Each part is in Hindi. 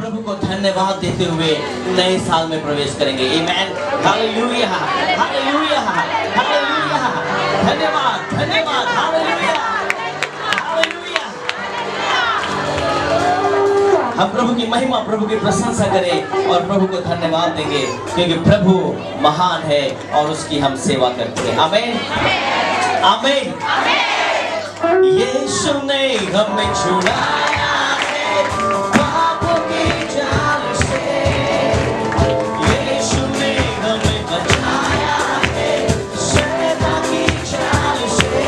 प्रभु को धन्यवाद देते हुए नए साल में प्रवेश करेंगे। आमेन, हालेलुया, हालेलुया, हालेलुया, धन्यवाद, धन्यवाद, हालेलुया, हालेलुया। हम प्रभु की महिमा, प्रभु की प्रशंसा करें और प्रभु को धन्यवाद देंगे, क्योंकि प्रभु महान है और उसकी हम सेवा करते हैं। आमीन, आमीन। यीशु ने हमें छुड़ाया है पापों की जाल से, यीशु ने हमें बचाया है शैतान की जाल से,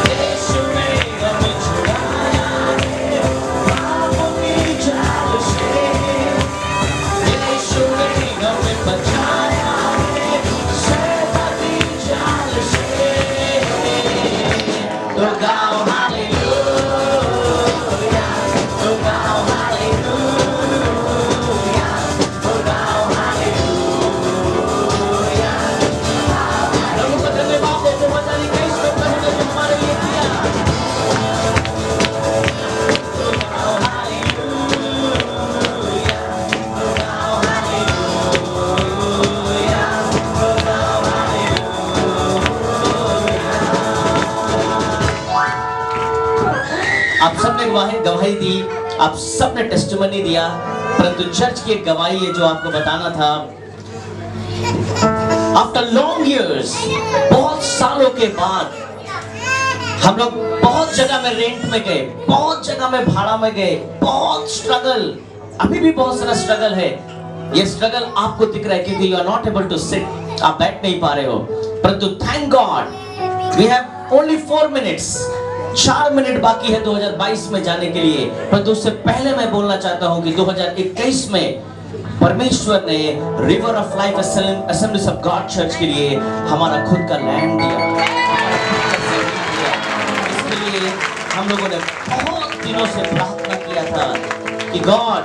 यीशु ने हमें छुड़ाया है पापों की जाल से, यीशु ने हमें बचाया है शैतान की जाल से। तो गाओ हालेलुया, तो गाओ हालेलुया, तो गाओ हालेलुया। प्रभु को धन्यवाद देते हुए बताइए कि इसमें प्रभु ने जो हमारे लिए किया। तो गाओ हालेलुया, तो गाओ हालेलुया, तो गाओ हालेलुया। आप सबने गवाही दी, आप सबने टेस्टिमनी दिया, परंतु चर्च की एक गवाही है जो आपको बताना था। आफ्टर लॉन्ग इयर्स, बहुत सालों के बाद हम लोग बहुत जगह में रेंट में गए, बहुत जगह में भाड़ा में गए, बहुत स्ट्रगल, अभी भी बहुत सारा स्ट्रगल है। ये स्ट्रगल आपको दिख रहा है क्योंकि you are not able to sit, आप बैठ नहीं पा रहे हो, परंतु thank God we have only 4 minutes, 4 minute बाकी है 2022 में जाने के लिए। परंतु उससे पहले मैं बोलना चाहता हूं कि 2021 में परमेश्वर ने river of life assemblies of God church के लिए हमारा खुद का लैंड दिया। इसके लिए हम लोगों ने बहुत दिनों से प्रार्थना किया था कि God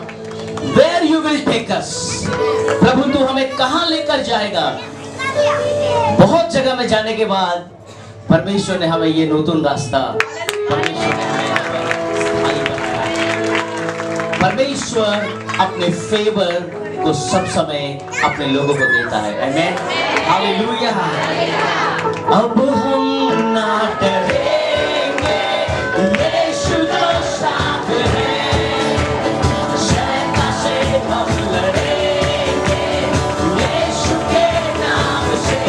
where you will take us, प्रभु तू हमें कहां लेकर जाएगा। बहुत जगह में जाने के बाद परमेश्वर ने हमें ये नूतन रास्ता, परमेश्वर ने हमें स्थायी बनाया। परमेश्वर अपने फेवर को सब समय अपने लोगों को देता है। आमीन, हालेलुया। अब हम ना डरेंगे, यीशु जो साथ है, शैतान से हम लड़ेंगे यीशु के नाम से।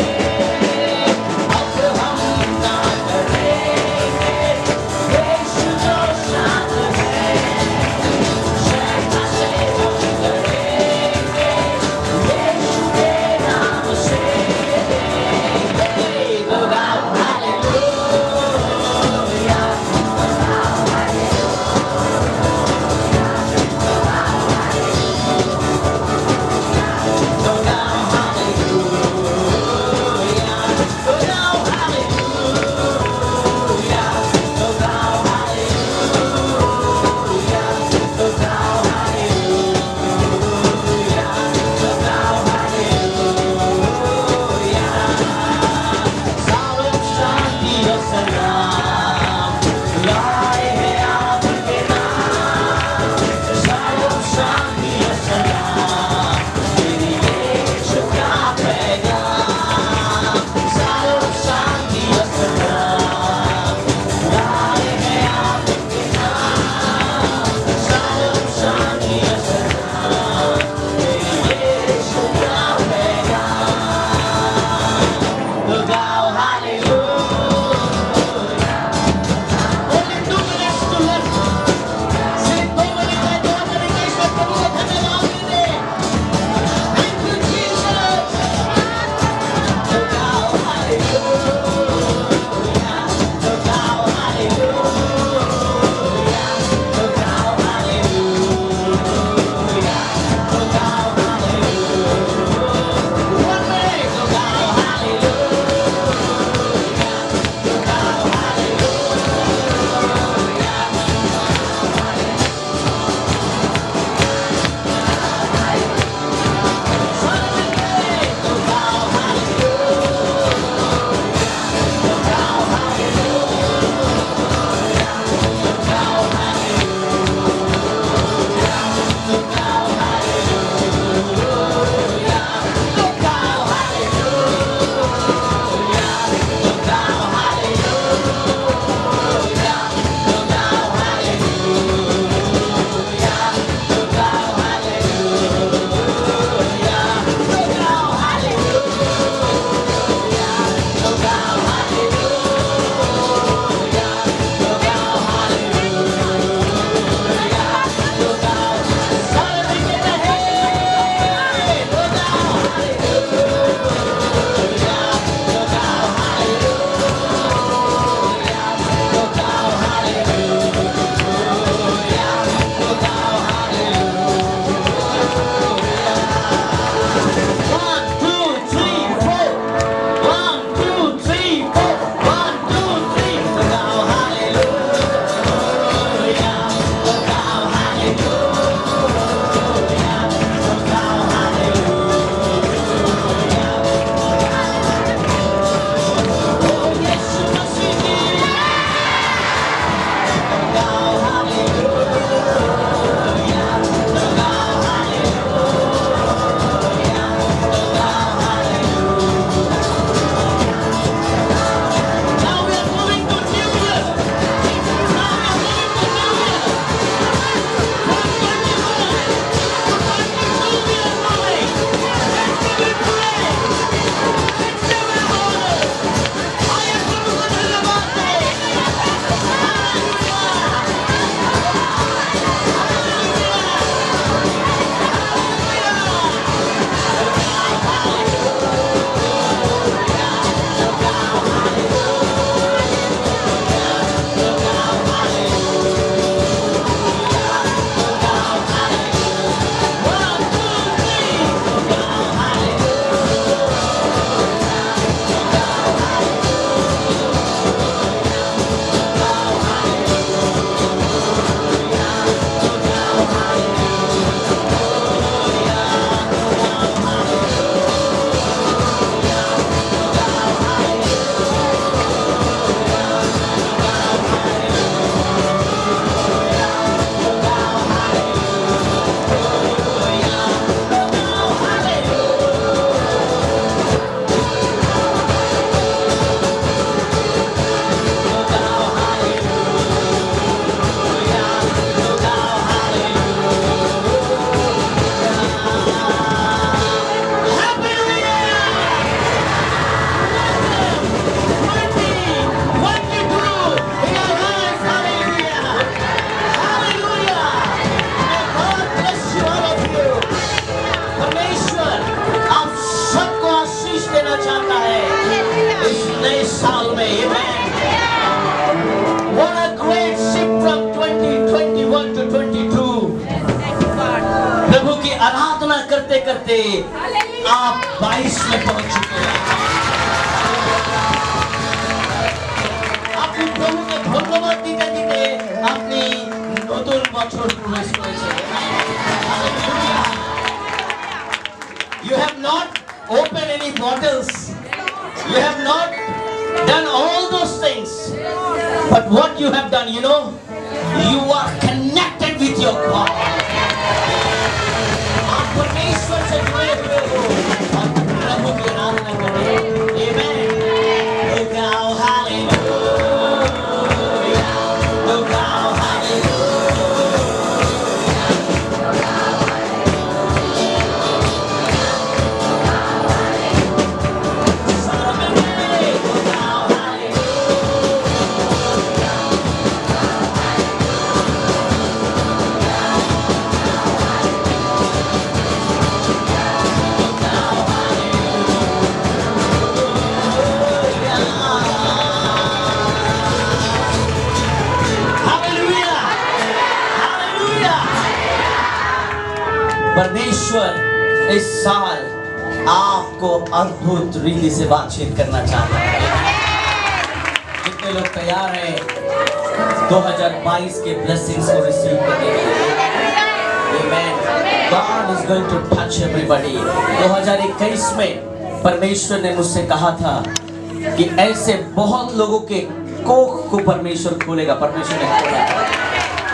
करते आप 22 में पहुंच चुके हैं। আপনি প্রভুকে ধন্যবাদ দিতে দিতে আপনি নতুন বছর প্রবেশ করেছেন। You have not opened any bottles. You have not done all those things. But what you have done, you know, you are connected with your God. आप परमेश्वर से जुड़े हुए हो और प्रभु की आराधना कर रहे हो। Amen. Look out, hallelujah. Look out, परमेश्वर इस साल आपको अद्भुत रीति से बातचीत करना चाहता है। कितने लोग तैयार हैं 2022 के ब्लेसिंग्स को रिसीव करने के लिए? Amen. God is going to touch everybody. 2021 में परमेश्वर ने मुझसे कहा था कि ऐसे बहुत लोगों के कोख को परमेश्वर खोलेगा। परमेश्वर ने खोला।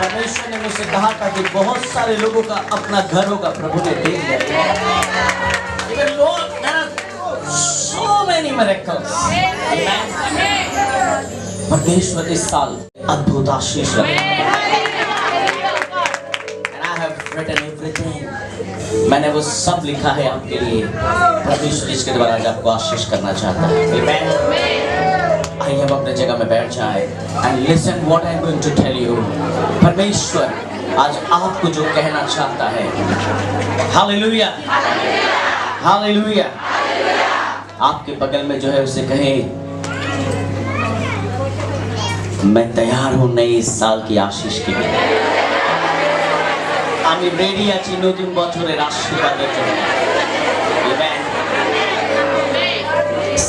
परमेश्वर ने मुझसे कहा था कि बहुत सारे लोगों का अपना घर होगा। प्रभु ने दे दिया। Even Lord, there are so many miracles. परमेश्वर इस साल अद्भुत आशीष रखेगा। And I have written everything. मैंने वो सब लिखा है आपके लिए। परमेश्वर इसके द्वारा आज आपको आशीष करना चाहता है। Amen. आइए हम अपने जगह में बैठ जाए and listen what I'm going to tell you. परमेश्वर आज आपको जो कहना चाहता है। Hallelujah, hallelujah. आपके बगल में जो है उसे कहे, मैं तैयार हूँ नए साल की आशीष के लिए। আমি রেডি আছি নতুন বছরের আশীর্বাদের জন্য। Amen.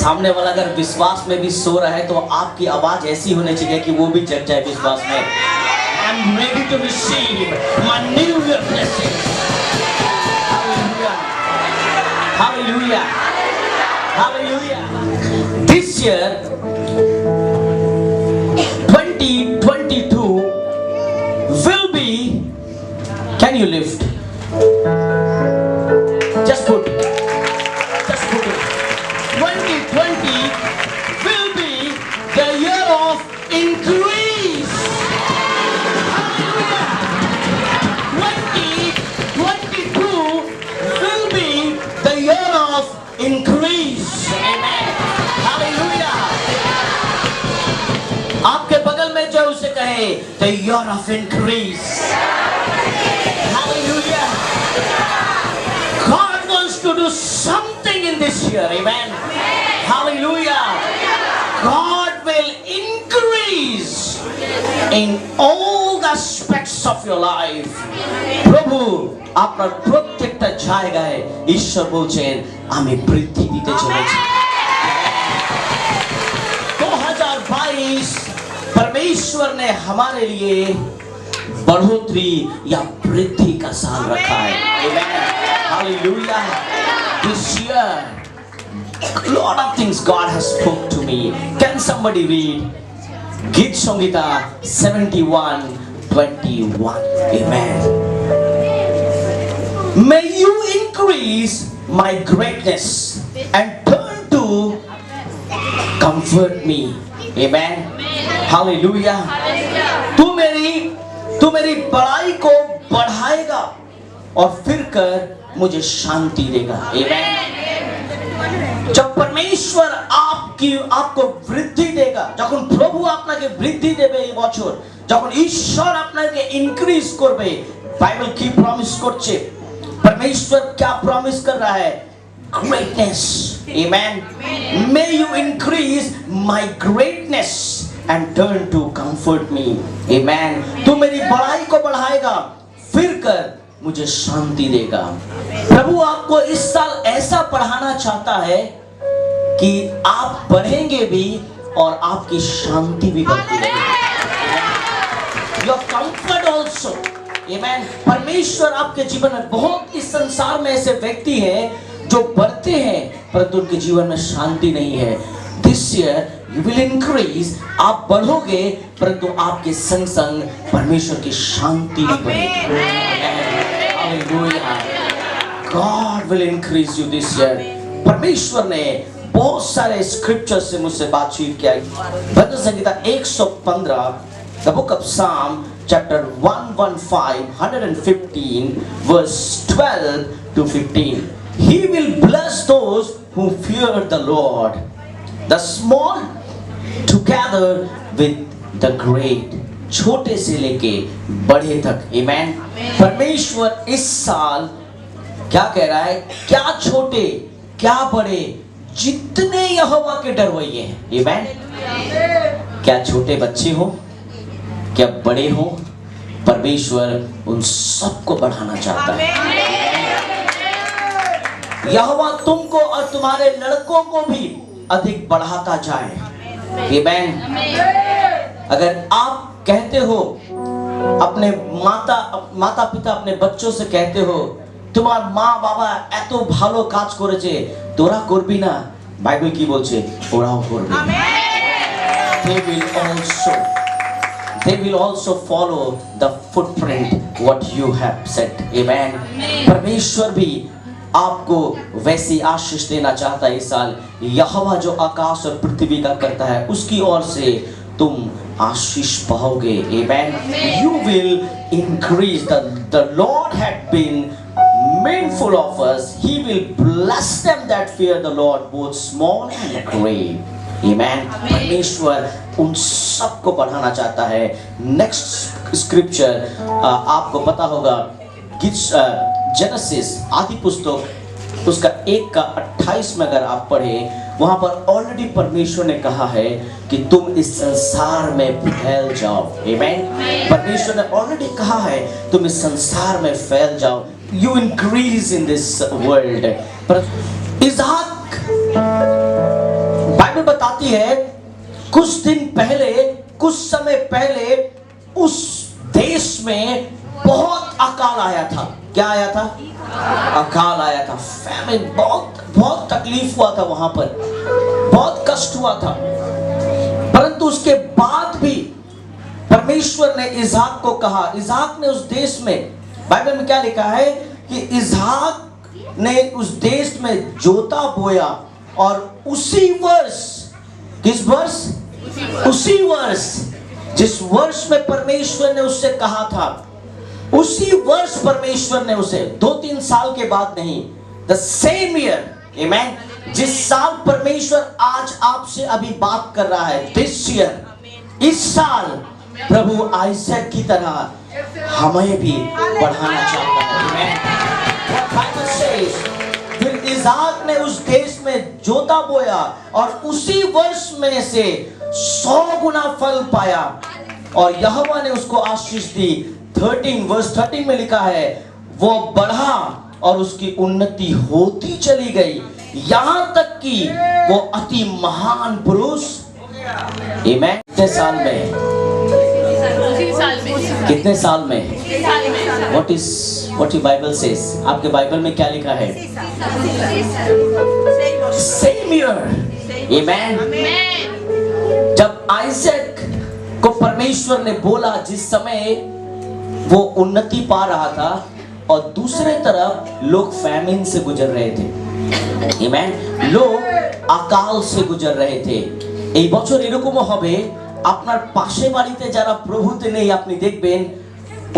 सामने वाला अगर विश्वास में भी सो रहा है तो आपकी आवाज ऐसी होनी चाहिए कि वो भी जग जाए विश्वास में। I'm ready to receive my new year blessings. Hallelujah. Hallelujah. Hallelujah. This year 2022 will be, can you lift? Just put it. 2020 will be the year of increase. Hallelujah. 2022 will be the year of increase. Amen. Hallelujah. आपके बगल में जो उसे कहे, the year of increase. Hallelujah. God wants to do something in this year. Amen. Hallelujah. God will increase in all the aspects of your life. প্রভু আপনার প্রত্যেকটা জায়গায় ঈশ্বর বলছেন আমি বৃদ্ধি দিতে চলেছি। 2022 परमेश्वर ने हमारे लिए बढ़ोतरी या वृद्धि का साल रखा है। Amen. Hallelujah. This year a lot of things God has spoke to me. Can somebody read Git Songita 71:21? Amen. May you increase my greatness and turn to comfort me. Amen. Hallelujah. तू मेरी बड़ाई को बढ़ाएगा और फिर कर मुझे शांति देगा। Amen. जब परमेश्वर आपको वृद्धि देगा, যখন প্রভু আপনাকে বৃদ্ধি দেবে এই বছর, যখন ঈশ্বর আপনাকে ইনক্রিজ করবে, বাইবেল কি প্রমিস করছে? परमेश्वर क्या प्रॉमिस कर रहा है? Greatness. Amen. May you increase my greatness and turn to comfort me. Amen. तू मेरी बड़ाई को बढ़ाएगा, फिर कर मुझे शांति देगा। प्रभु आपको इस साल ऐसा पढ़ाना चाहता है कि आप बढ़ेंगे भी और आपकी शांति भी बढ़ती रहेगी। योर कंफर्ट ऑल्सो, आमेन। परमेश्वर आपके जीवन में, बहुत इस संसार में ऐसे व्यक्ति हैं जो बढ़ते हैं परंतु उनके जीवन में शांति नहीं है। This year you will increase, आप बढ़ोगे परंतु आपके संग संग परमेश्वर की शांति भी बढ़ेगी। God will increase you this year. परमेश्वर ने बहुत सारे स्क्रिप्चर से मुझसे बातचीत किया। भजन संहिता 115, the book of Psalm, chapter 115 verse 12 to 15. He will bless those who fear the Lord, the small together with the great. छोटे से लेके बड़े तक, आमेन। परमेश्वर इस साल क्या कह रहा है? क्या छोटे क्या बड़े, जितने यहोवा के डरवैये हैं, आमेन। क्या छोटे बच्चे हो क्या बड़े हो, परमेश्वर उन सबको बढ़ाना चाहता है। यहोवा तुमको और तुम्हारे लड़कों को भी अधिक बढ़ाता जाए, आमेन। अगर आप कहते हो, अपने माता पिता अपने बच्चों से कहते हो, তোমার মা বাবা এত ভালো কাজ করেছে, তোরা করবি না, বাইবেল কি বলছে? ওরাও করবে। They will also follow the footprint what you have said, amen। परमेश्वर भी आपको वैसी आशीष देना चाहता है इस साल। यहोवा जो आकाश और पृथ्वी का करता है उसकी ओर से तुम आशीष पाओगे, amen। You will increase. The Lord had been mindful of us. He will bless them that fear the Lord, both small and great, amen। परमेश्वर उन सबको बढ़ाना चाहता है। नेक्स्ट स्क्रिप्चर आपको पता होगा, जेनेसिस आदि पुस्तक उसका 1:28 में अगर आप पढ़े, वहां पर ऑलरेडी परमेश्वर ने कहा है कि तुम इस संसार में फैल जाओ, आमेन। परमेश्वर ने ऑलरेडी कहा है तुम इस संसार में फैल जाओ, you increase in this world। पर इसहाक, बाइबल बताती है कुछ दिन पहले, कुछ समय पहले उस देश में बहुत अकाल आया था। क्या आया था? अकाल आया था, फैमिन, बहुत तकलीफ हुआ था, वहां पर बहुत कष्ट हुआ था। परंतु उसके बाद भी परमेश्वर ने इसहाक को कहा, इसहाक ने उस देश में, बाइबल में क्या लिखा है कि इसहाक ने उस देश में जोता बोया और उसी वर्ष, किस वर्ष? उसी वर्ष जिस वर्ष में परमेश्वर ने उससे कहा था, उसी वर्ष परमेश्वर ने उसे 2-3 साल के बाद नहीं, the same year, amen। जिस साल परमेश्वर आज आपसे अभी बात कर रहा है, this year, इस साल प्रभु आइजैक की तरह हमें भी बढ़ाना चाहता है, आमेन। What Bible says, फिर इसहाक ने उस देश में जोता बोया और उसी वर्ष में से 100 गुना फल पाया और यहोवा ने उसको आशीष दी। 13 में लिखा है, वो बढ़ा और उसकी उन्नति होती चली गई, यहां तक कि वो अति महान पुरुष, आमेन। कितने साल में? कितने साल में? What your Bible says? आपके बाइबल में क्या लिखा है? Same year, amen। जब आइजैक को परमेश्वर ने बोला, जिस समय वो उन्नति पा रहा था और दूसरे तरफ लोग फैमिन से गुजर रहे थे, आमेन। लोग अकाल से गुजर रहे थे। এই বছর এরকমও হবে, আপনার পাশে বাড়িতে যারা প্রভুতে নেই আপনি দেখবেন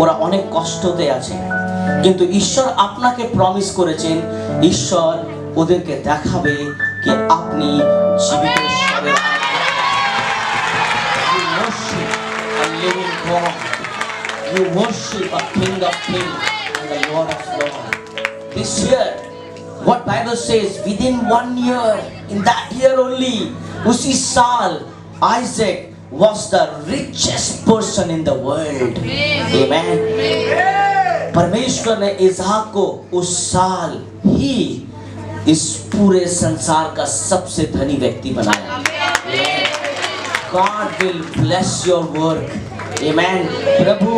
ওরা অনেক কষ্টতে আছে, কিন্তু ঈশ্বর আপনাকে প্রমিস করেছেন, ঈশ্বর ওদেরকে দেখাবে कि আপনি জীবিত ঈশ্বরের you worship a King of Kings and the Lord of Lords. This year, what Bible says, within 1 year, in that year only, उसी साल Isaac was the richest person in the world. Amen. परमेश्वर ने इसहाक को उस साल ही इस पूरे संसार का सबसे धनी व्यक्ति बनाया। God will bless your work. Amen. प्रभु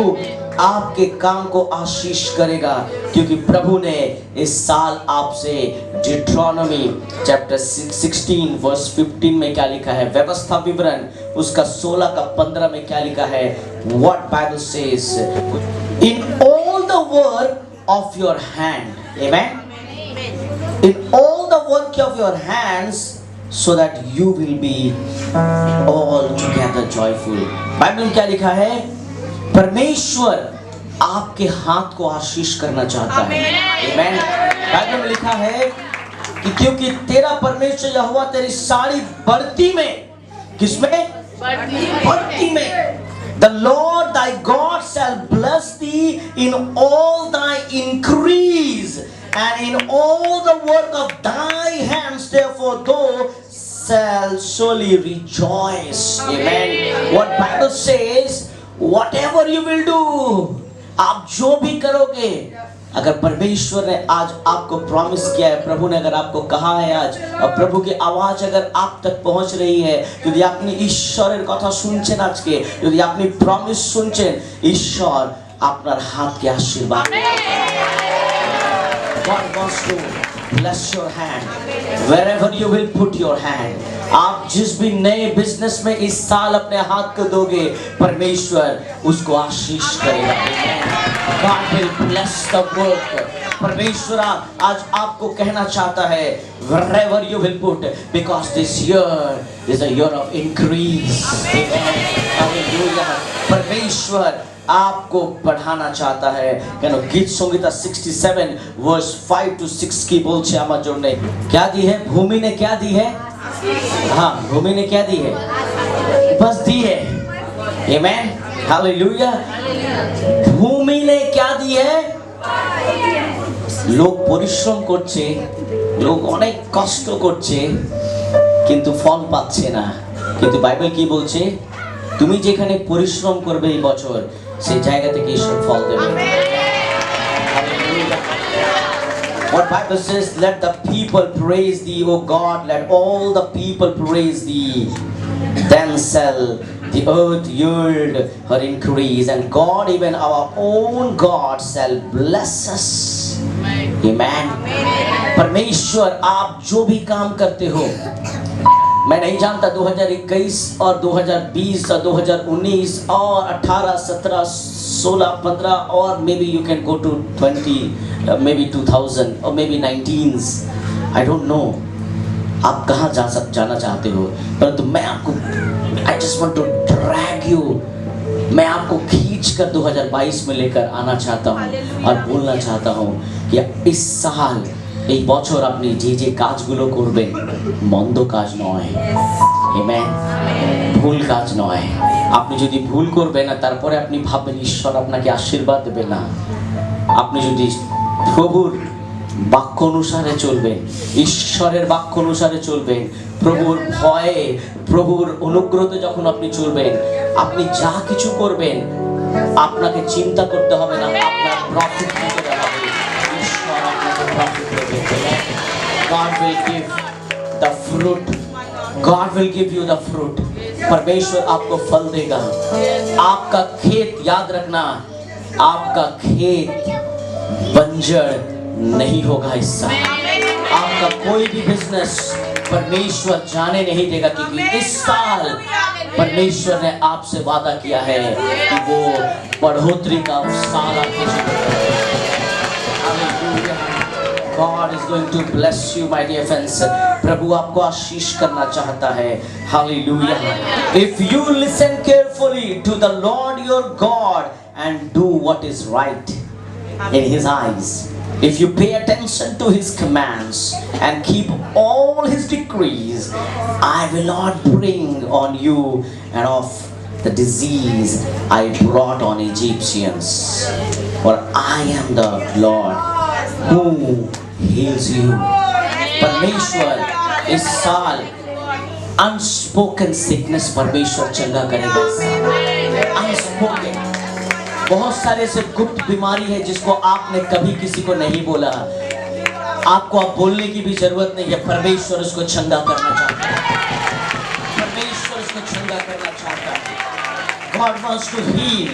आपके काम को आशीष करेगा, क्योंकि प्रभु ने इस साल आपसे डिट्रोनॉमी चैप्टर 16 वर्स 15 में क्या लिखा है, व्यवस्था विवरण उसका 16 का 15 में क्या लिखा है, What Bible says, in all the work of your hand, amen, in all the work of your hands, so that you will be all together joyful. Bible में क्या लिखा है, परमेश्वर आपके हाथ को आशीष करना चाहता है। आमेन। बाइबल में लिखा है कि क्योंकि तेरा परमेश्वर यहोवा तेरी सारी बढ़ती में, किसमें? बढ़ती में। The Lord thy God shall bless thee in all thy increase and in all the work of thy hands, therefore thou shall surely rejoice. Amen. What Bible says, whatever you will do, आप जो भी करोगे, अगर परमेश्वर ने आज आपको प्रॉमिस किया है, प्रभु ने अगर आपको कहा है आज, और प्रभु की आवाज अगर आप तक पहुंच रही है, यदि आपने ईश्वरेर কথা শুনছেন আজকে, যদি আপনি প্রমিস শুনছেন, ঈশ্বর আপনার হাতকে আশীর্বাদ God wants to bless your hand wherever you will put your hand. आप जिस भी नए बिजनेस में इस साल अपने हाथ को दोगे, परमेश्वर उसको आशीष करेगा। God will bless the work. परमेश्वर आज आपको कहना चाहता है, wherever you will put, because this year is a year of increase. Amen. Hallelujah. परमेश्वर आपको बढ़ाना चाहता है। কেন গীত সংহিতা 67 वर्स 5 to 6 की বলছে আমার জন্য, क्या दी है भूमि ने, क्या दी है? हाँ, भूमि ने क्या दी है? बस दी है। आमेन, हालेलुया। भूमि ने क्या दी है? লোক পরিশ্রম করছে, লোক অনেক কষ্ট করছে, কিন্তু ফল পাচ্ছে না। কিন্তু বাইবেল কি বলছে? তুমি যেখানে পরিশ্রম করবে এই বছর, সেই জায়গা থেকে ঈশ্বর ফল দেবে। What Bible says, let the people praise thee, O God, let all the people praise thee. Then shall the earth yield her increase, and God, even our own God, shall bless us. Amen. परमेश्वर आप जो भी काम करते हो, मैं नहीं जानता 2021 और 2020 और 2019 और 18, 17, 16, 15 और maybe you can go to 20, maybe 2000 or maybe 19s. I don't know आप कहाँ जाना चाहते हो, परंतु मैं आपको I just want to drag you, मैं आपको खींच कर 2022 में लेकर आना चाहता हूँ और बोलना चाहता हूँ कि इस साल এই বছর আপনি যে যে কাজগুলো করবেন, মন্দ কাজ নয়, আমেন, ভুল কাজ নয়। আপনি যদি ভুল করবেন না, তারপরে আপনি ভাববেন ঈশ্বর আপনাকে আশীর্বাদ দেবে না। আপনি যদি প্রভুর বাক্য অনুসারে চলবেন, ঈশ্বরের বাক্য অনুসারে চলবেন, প্রভুর ভয়ে, প্রভুর অনুগ্রহতে যখন আপনি চলবেন, আপনি যা কিছু করবেন আপনাকে চিন্তা করতে হবে না, আপনার প্রফিট নিতে হবে। ঈশ্বর আপনাকে প্রফিট দেবে। God will give the fruit. God will give you the fruit. परमेश्वर आपको फल देगा। आपका खेत, याद रखना, आपका खेत बंजर नहीं होगा इस साल। आपका कोई भी बिजनेस परमेश्वर जाने नहीं देगा, क्योंकि इस साल परमेश्वर ने आपसे वादा किया है कि वो बढ़ोतरी का साल आपके जीवन में। God is going to bless you, my dear friends. प्रभु आपको आशीष करना चाहता है। Hallelujah. If you listen carefully to the Lord your God and do what is right in His eyes, if you pay attention to His commands and keep all His decrees, I will not bring on you and of the disease I brought on Egyptians, for I am the Lord who heals you. परमेश्वर इस साल अनस्पोकन सिकनेस परमेश्वर चंगा करेगा। अनस्पोकन बहुत सारे से गुप्त बीमारी है जिसको आपने कभी किसी को नहीं बोला। आपको अब बोलने की भी जरूरत नहीं है। परमेश्वर उसको चंगा करना चाहता है। परमेश्वर उसको चंगा करना चाहता है। God wants to heal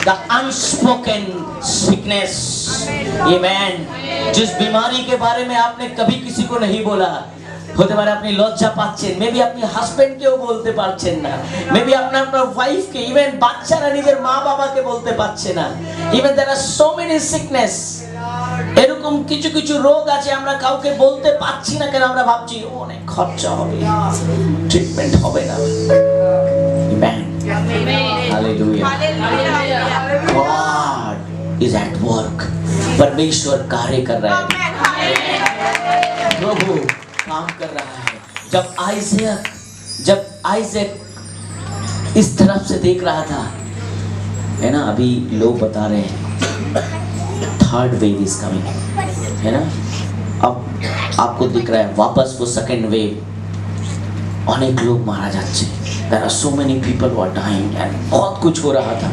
the unspoken sickness. Amen. जिस बीमारी के बारे में आपने कभी किसी को नहीं बोला, হতে পারে আপনি লজ্জা পাচ্ছেন, মেবি আপনি হাজবেন্ডকেও বলতে পারছেন না, মেবি আপনার ওয়াইফকে, ইভেন বাচ্চারা নিজের মা বাবাকে বলতে পারছে না। Even there are so many sickness. এরকম কিছু কিছু রোগ আছে আমরা কাউকে বলতে পারছি না কেন? আমরা ভাবছি অনেক খরচা হবে, ট্রিটমেন্ট হবে না। Amen, hallelujah. God is at work. परमेश्वर कार्य कर रहा है, प्रभु काम कर रहा है। जब आइज़ैक इस तरफ से देख रहा था, है ना, अभी लोग बता रहे हैं थर्ड वेव इज कमिंग, है ना। अब आपको दिख रहा है वापस वो सेकंड वेव। अनेक लोग मारा जाते, there are so many people who are dying and बहुत कुछ हो रहा था।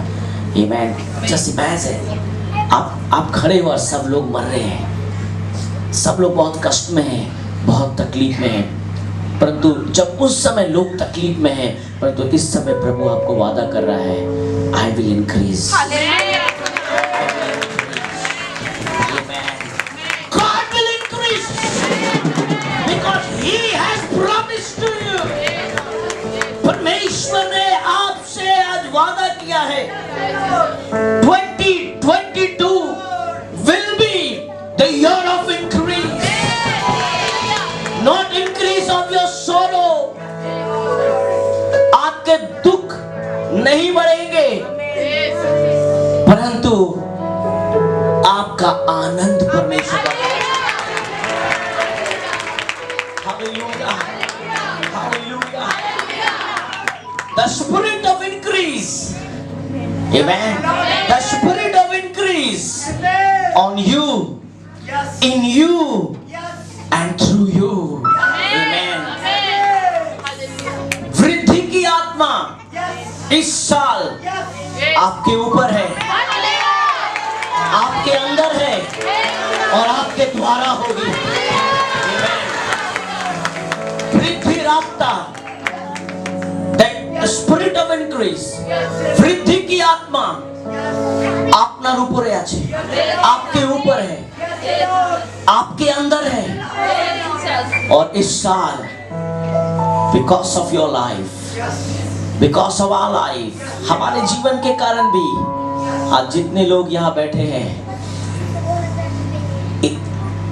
Amen. Just imagine, आप खड़े हो और सब लोग मर रहे हैं, सब लोग बहुत कष्ट में हैं, बहुत तकलीफ में हैं। परंतु जब उस समय लोग तकलीफ में हैं, परंतु इस समय प्रभु आपको वादा कर रहा है, I will increase. God will increase because He has promised to you. परमेश्वर ने आपसे आज वादा किया है 2022 will be the year of increase. Not increase of your sorrow. आपके दुख नहीं बढ़ेंगे, परंतु आपका आनंद परमेश्वर का। Hallelujah, hallelujah. The spirit of increase, amen. The spirit of increase on you, in you, and through you, amen. वृद्धि की आत्मा इस साल आपके ऊपर है, आपके अंदर है और आपके द्वारा होगी, amen. वृद्धि रास्ता, the spirit of increase, वृद्धि की आत्मा आपनार ऊपरे আছে, आपके ऊपर है, आपके अंदर है। और इस साल because of your life, because of our life, हमारे जीवन के कारण भी आज जितने लोग यहाँ बैठे हैं,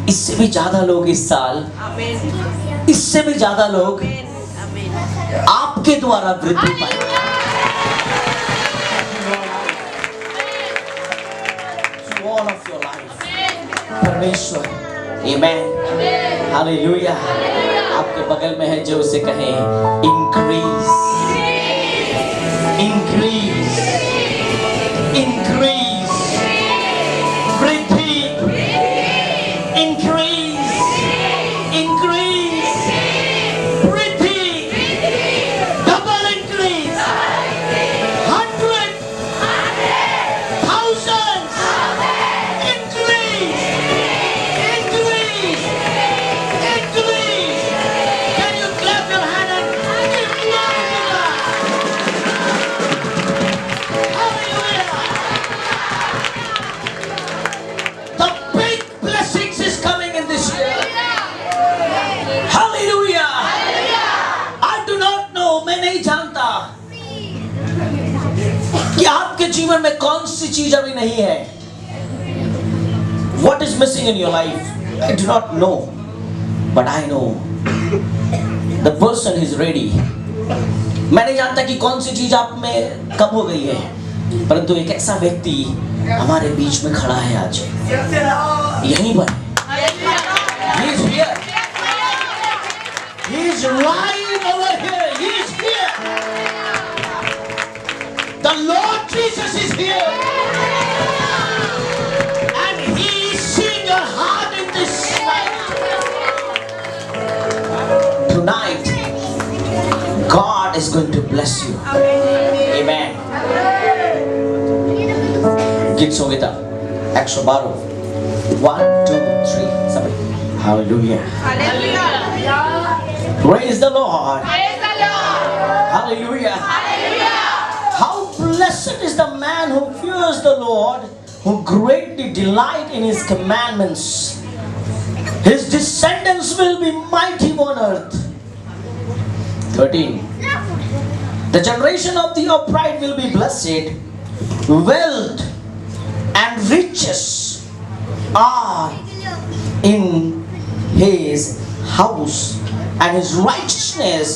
इससे भी ज्यादा लोग इस साल, इससे भी ज्यादा लोग आपके द्वारा वृद्धि पाएंगे। All of your life, परमेश्वर, amen, हालेलुया। आपके बगल में है जो उसे कहें increase, increase, increase, वृद्धि, increase, increase, वृद्धि, double increase, 100, thousands, increase, increase, increase. Can you clap your hand and give glory to God? Hallelujah. The big blessings is coming in this year. Hallelujah. I do not know, मैं नहीं जानता कि आपके जीवन में कौन सी चीज अभी नहीं है। What is missing in your life? I do not know, but I know the person is ready. मैं नहीं जानता कि कौन सी चीज आप में कब हो गई है, परंतु एक ऐसा व्यक्ति हमारे बीच में खड़ा है आज, यहीं पर। He is here. He is right over here. He is here. The Lord Jesus is here. And He is seeing your heart in this night. Tonight, God is going to bless you. Amen. गीत संगीता 112 1 2 3 सब hallelujah praise the Lord hallelujah how blessed is the man who fears the Lord, who greatly delight in his commandments. His descendants will be mighty on earth. 13 the generation of the upright will be blessed. Wealth and riches are in his house, and his righteousness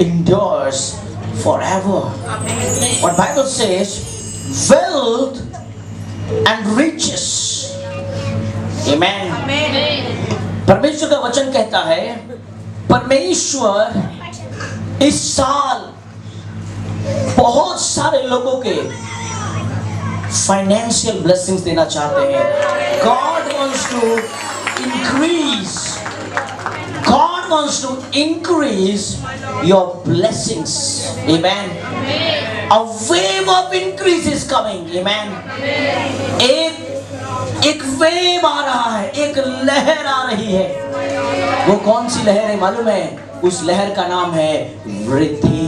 endures forever. What Bible says, wealth and riches. Amen. परमेश्वर का वचन कहता है, परमेश्वर इस साल बहुत सारे लोगों के फाइनेंशियल ब्लेसिंग्स देना चाहते हैं. God wants to increase. God wants to increase your blessings. Amen. A wave of increase is coming. Amen. एक वेव आ रहा है, एक लहर आ रही है. वो कौन सी लहर है मालूम है? उस लहर का नाम है वृद्धि.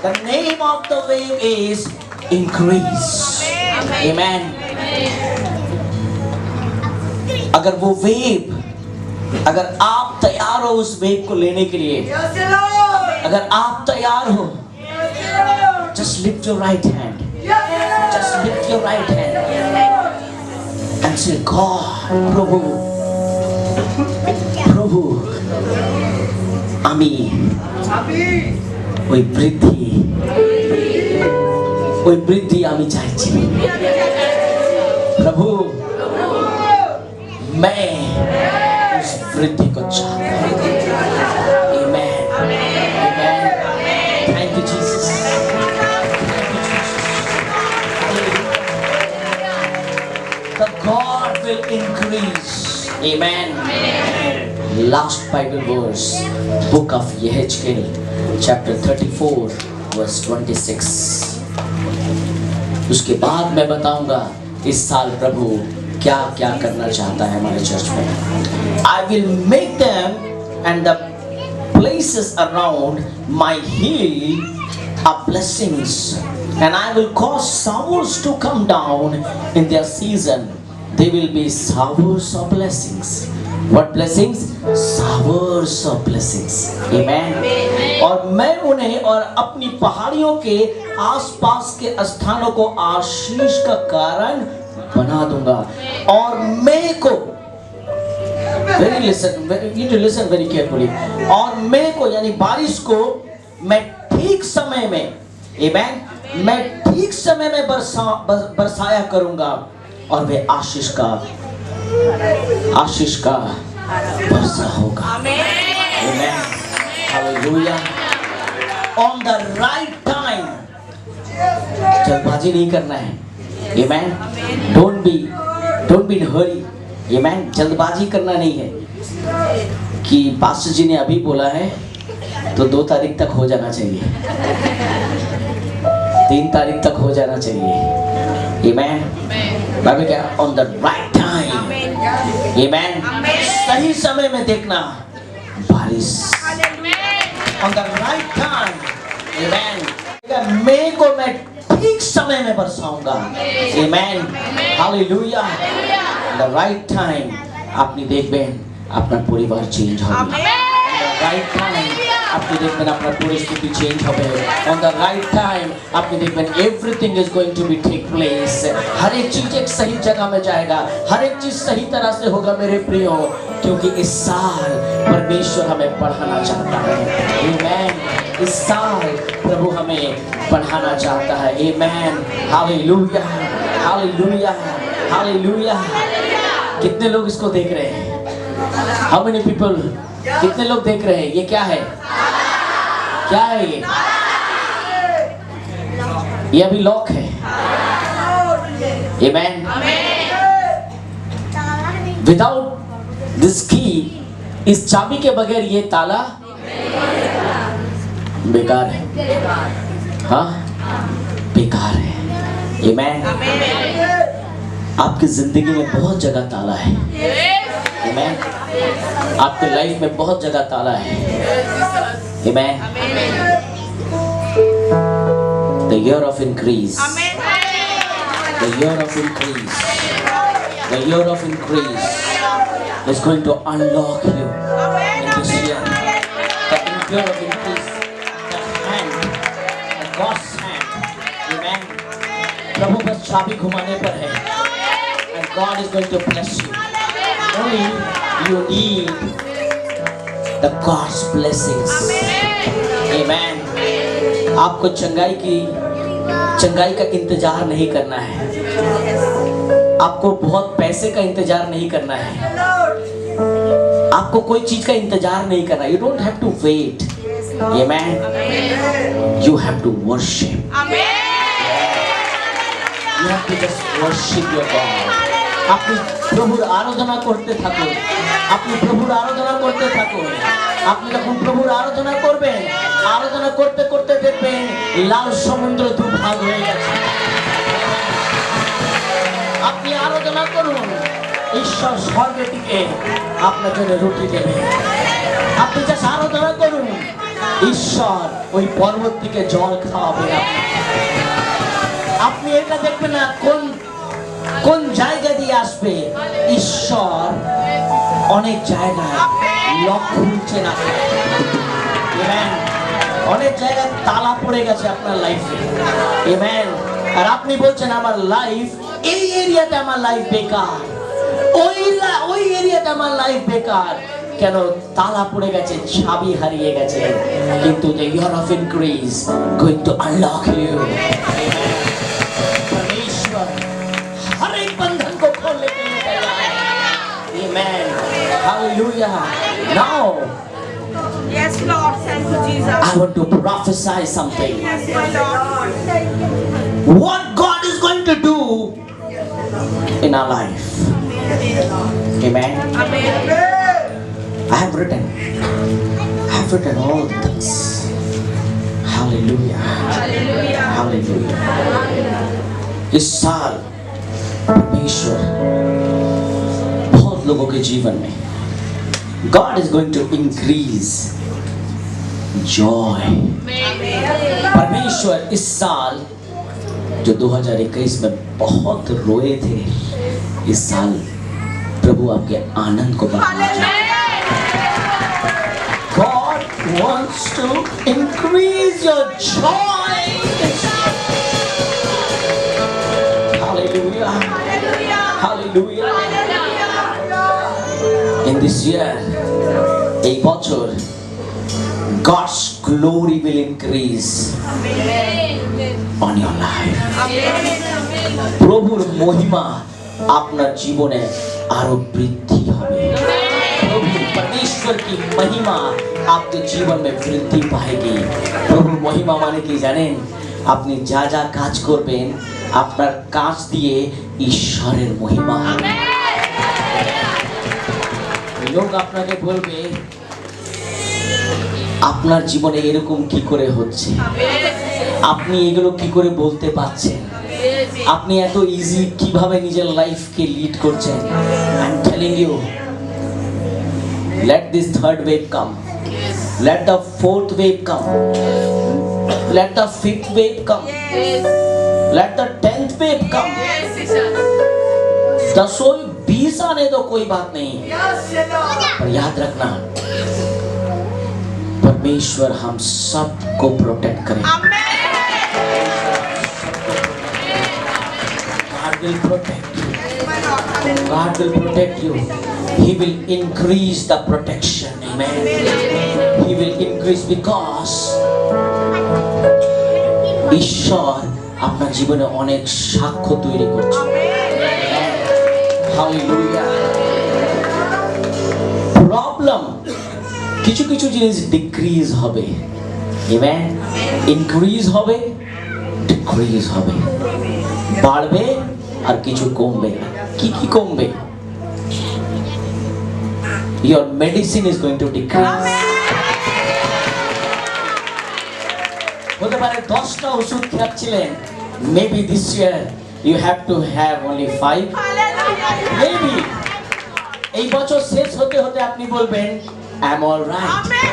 The name of the wave is increase. Amen. अगर वो वेव, अगर आप तैयार हो उस वेव को लेने के लिए, अगर आप तैयार हो, just lift your right hand. Just lift your right hand and say, God, प्रभु, प्रभु, আমি ওই বৃদ্ধি আমি চাইছি. प्रभु, मैं उस वृद्धि को चाहता हूँ. Amen. Amen. Thank you, Jesus. The God will increase. Amen. Last Bible verse, book of Yehezkel, chapter 34, verse 26. उसके बाद मैं बताऊंगा इस साल प्रभु क्या क्या करना चाहता है हमारे चर्च में. I will make them and the places around my hill are blessings, and I will cause showers to come down in their season. They will be showers of blessings. What blessings? Showers of blessings. Amen. और मैं उन्हें और अपनी पहाड़ियों के आसपास के स्थानों को आशीष का कारण बना दूंगा. और मैं को you need to listen very carefully. और मैं को यानी बारिश को मैं ठीक समय में, amen, मैं ठीक समय में बरसाया करूंगा और वे आशीष का वर्षा होगा. Amen. Hallelujah. On the right time. जल्दबाजी नहीं करना है. Amen. Don't be in hurry. Amen. जल्दबाजी करना नहीं है कि पास्टर जी ने अभी बोला है तो 2 तारीख तक हो जाना चाहिए, 3 तारीख तक हो जाना चाहिए. Amen. बाइबल क्या? On the right time. Amen. सही समय में देखना बारिश. On the right time. Amen. मैं को मैं ठीक समय में बरसाऊंगा. Amen. Hallelujah. On the right time. आपने देखবেন আপনার পরিবার চেঞ্জ হবে. On the right time. আপনি দেখবেন আপনার পরিস্থিতি চেঞ্জ হবে. On the right time আপনি দেখবেন everything is going to be take place. हर एक चीज एक सही जगह में जाएगा, हर एक चीज सही तरह से होगा मेरे प्रियो, क्योंकि इस साल परमेश्वर हमें पढ़ाना चाहता है. Amen. इस साल प्रभु हमें पढ़ाना चाहता है. Amen. Hallelujah. Hallelujah. Hallelujah. कितने लोग इसको देख रहे हैं? How many people? कितने लोग देख रहे हैं? ये क्या है? क्या है ये? ये अभी लॉक है. Amen. Without this key, इस चाबी के बगैर ये ताला बेकार है. हाँ, बेकार है. आमेन। आपकी जिंदगी में बहुत जगह ताला है। आमेन। आपके लाइफ में बहुत जगह ताला है। आमेन। The year of increase. The year of increase. The year of increase is going to unlock you in this year. The year of increase, the hand, the God's hand. Amen. प्रभु बस चाबी घुमाने पर है, and God is going to bless you. Only you need the God's blessings. Amen. आपको चंगाई का इंतजार नहीं करना है। आपको बहुत पैसे का इंतजार नहीं करना है। आपको कोई चीज का इंतजार नहीं करना। You don't have to wait. Amen. You have to worship. You have to just worship your God. আপনি প্রভুর আরাধনা করতে থাকুন। আপনি প্রভুর আরাধনা করতে থাকুন। আপনি যখন প্রভুর আরাধনা করবেন, আরাধনা করতে করতে দেখবেন লাল সমুদ্র দুভাগ হয়ে গেছে। আপনি আরাধনা করুন, ঈশ্বর স্বর্গে থেকে আপনার জন্য রুটি দেবে। আপনি জাস্ট আরাধনা করুন, ঈশ্বর ওই পর্বত থেকে জল খাওয়াবে। আপনি এটা দেখবেন না কোন জায়গা দিয়ে আসবে। ঈশ্বর অনেক জায়গায় লক খুলছেন। অনেক জায়গায় তালা পড়ে গেছে আপনার লাইফে। আমেন। আর আপনি বলছেন আমার লাইফ এই এরিয়াতে, আমার লাইফ বেকার, ওই এরিয়াতে আমার লাইফ বেকার। কেন? তালা পড়ে গেছে, চাবি হারিয়ে গেছে। কিন্তু the year of increase going to unlock you. परमेश्वर हर एक बंधन को खोलने के लिए तैयार है। Amen. Hallelujah. Now Yes, Lord. Thank you, Jesus. I want to prophesy something. Yes, my Lord. What God is going to do in our life. Amen. Amen. I have written all the things. Hallelujah. Hallelujah. Hallelujah. इस साल परमेश्वर बहुत लोगों के जीवन में God is going to increase joy. परमेश्वर इस साल जो 2021 में बहुत रोए थे, इस साल प्रभु आपके आनंद को बढ़ाना चाहते हैं। God wants to increase your joy. Hallelujah. Hallelujah. In this year, এই বছর God's glory will increase on your life. প্রভুর মহিমা আপনার জীবনে আরো বৃদ্ধি হবে। प्रभु परमेश्वर की महिमा आपके जीवन में वृद्धि पाएगी। प्रभु महिमा माने কি জানেন? আপনি যা যা কাজ করবেন, আপনার কাজ দিয়ে ঈশ্বরের মহিমা হবে। লোক আপনাকে বলবে আপনার জীবনে এরকম কি করে হচ্ছে, আপনি এগুলো কি করে বলতে পারছেন, আপনি এত ইজি কিভাবে নিজের লাইফকে লিড করছেন। I am telling you, let this third wave come, let the fourth wave come, let the fifth wave come, let the 10th wave come. 10-20 आने दो, कोई बात नहीं, पर याद रखना परमेश्वर हम सबको प्रोटेक्ट करेगा। God will protect you. God will protect you. He will increase the protection. Amen. He will increase because ঈশ্বর আপনার জীবনে অনেক সাক্ষ্য তৈরি করছে। Hallelujah. Problem, কিছু কিছু জিনিস ডিক্রিজ হবে, Amen. ইনক্রিজ হবে, ডিক্রিজ হবে, বাড়বে আর কিছু কমবে। কি কি কমবে? Your medicine is going to decrease. হতে পারে 10টা ওষুধ খাচ্ছিলেন, Maybe this year you have to have only 5. Hallelujah. Maybe এই বছর শেষ হতে হতে আপনি বলবেন I'm all right. Amen.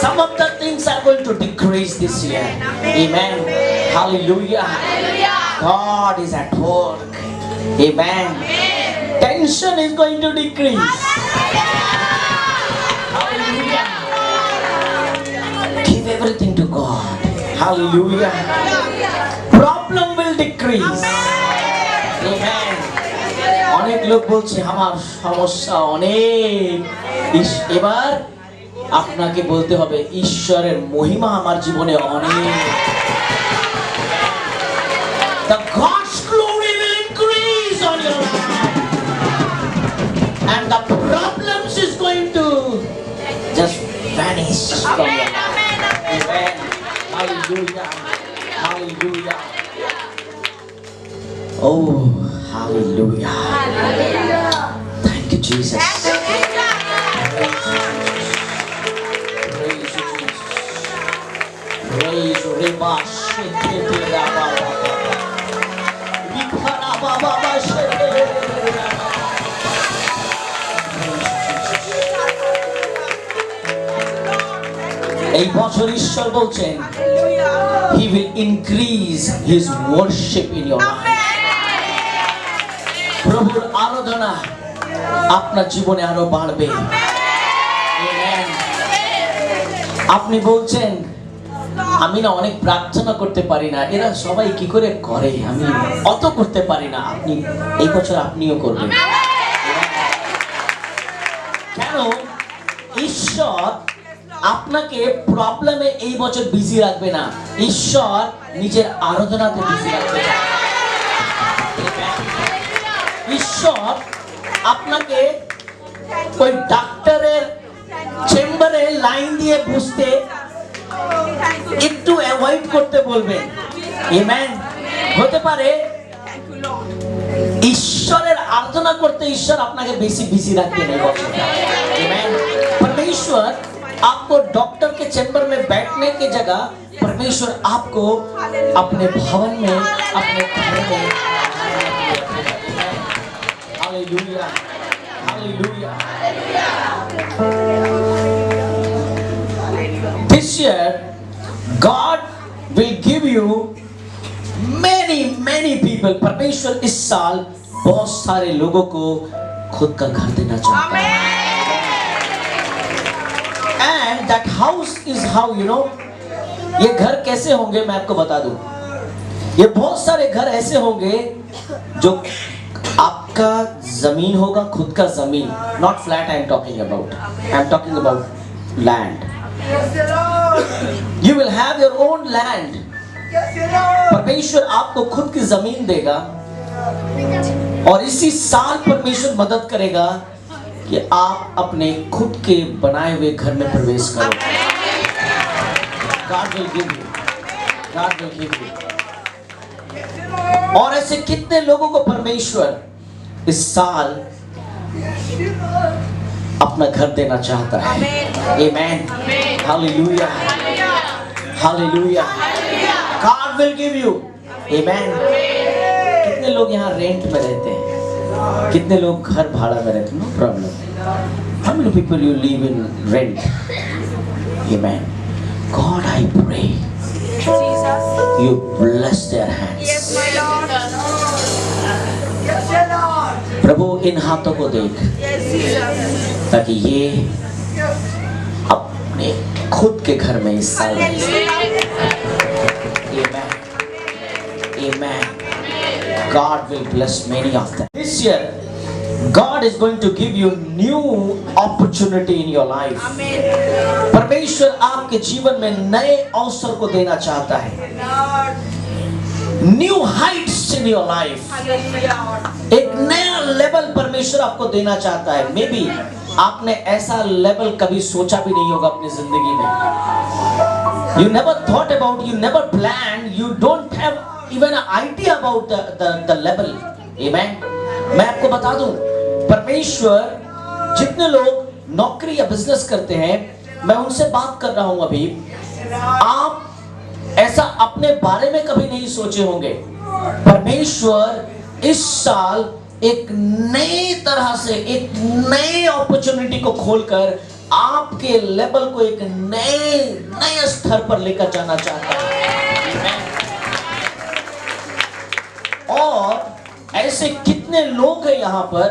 Some of the things are going to decrease this year. Amen. Hallelujah. God is at work. Amen. Tension is going to decrease. Hallelujah. Give everything to God. Hallelujah. Problem will decrease. Amen. অনেক লোক বলছে আমার সমস্যা অনেক, এবার আপনাকে বলতে হবে ঈশ্বরের মহিমা আমার জীবনে অনেক। The God's glory will increase on your life, and the problems is going to just vanish from your life. Amen. Hallelujah. Hallelujah. Oh, hallelujah. Thank you, Jesus. Praise you, Jesus. Praise you, Reba, Shekete, Raba, Vikara, Baba, Shekete, Raba. এই বছর ঈশ্বর বলছেন He will increase His worship in your life. প্রভুর আরাধনা আপনার জীবনে আরো বাড়বে। Amen. আপনি বলছেন আমি না অনেক প্রার্থনা করতে পারি না, এরা সবাই কি করে করে, আমি অত করতে পারি না। আপনি এই বছর আপনিও করবেন। কেন? ঈশ্বর আপনাকে প্রবলেমে এই বছর বিজি রাখবে না, ঈশ্বর নিজের আরাধনাতে বিজি রাখবে। ঈশ্বর আপনাকে ওই ডাক্তারের চেম্বারে লাইন দিয়ে বসতে একটু অ্যাভয়েড করতে বলবেন। আমেন। হতে পারে ঈশ্বরের আরাধনা করতে ঈশ্বর আপনাকে বেশি বিজি রাখবেন এই বছর। আমেন। परमेश्वर आपको डॉक्टर के चैम्बर में बैठने की जगह परमेश्वर आपको अपने भवन में, अपने घर में। Hallelujah, hallelujah. This year God will give you many people. परमेश्वर इस साल बहुत सारे लोगों को खुद का घर देना चाहता है। And that house is how, you know, ये घर कैसे होंगे मैं आपको बता दूं। ये बहुत सारे घर ऐसे होंगे जो आपका जमीन होगा, खुद का जमीन, not flat I am talking about, I am talking about land. You will have your own land. परमेश्वर आपको खुद की जमीन देगा और इसी साल परमेश्वर मदद करेगा कि आप अपने खुद के बनाए हुए घर में प्रवेश करो। God will give you. God will give you. और ऐसे कितने लोगों को परमेश्वर इस साल अपना घर देना चाहता है। Amen. Hallelujah. Hallelujah. God will give you. Amen. कितने लोग यहाँ रेंट में रहते हैं, कितने लोग घर भाड़ा में रहते हैं? No problem. How many people you live in rent? Amen. God, I pray you bless their hands. Yes, my Lord. Yes, Lord. प्रभु इन हाथों को देख Yes, Jesus. ताकि ये अपने खुद के घर में इस साल रह सके। Amen. Amen. God will bless many of them. This year, God is going to give you new opportunity in your life. Amen. परमेश्वर आपके जीवन में नए अवसर को देना चाहता है। Lord. New heights in your life. Hallelujah. एक नया लेवल परमेश्वर आपको देना चाहता है। मे बी आपने ऐसा लेवल कभी सोचा भी नहीं होगा अपनी जिंदगी में। You never thought about, you never planned, you don't have even an idea about the level. Amen. मैं आपको बता दूं, परमेश्वर जितने लोग नौकरी या बिजनेस करते हैं, मैं उनसे बात कर रहा हूं अभी। आप ऐसा अपने बारे में कभी नहीं सोचे होंगे। परमेश्वर इस साल एक नई तरह से, एक नई अपॉर्चुनिटी को खोलकर आपके लेवल को एक नए स्तर पर लेकर जाना चाहता है। और ऐसे कितने लोग हैं यहाँ पर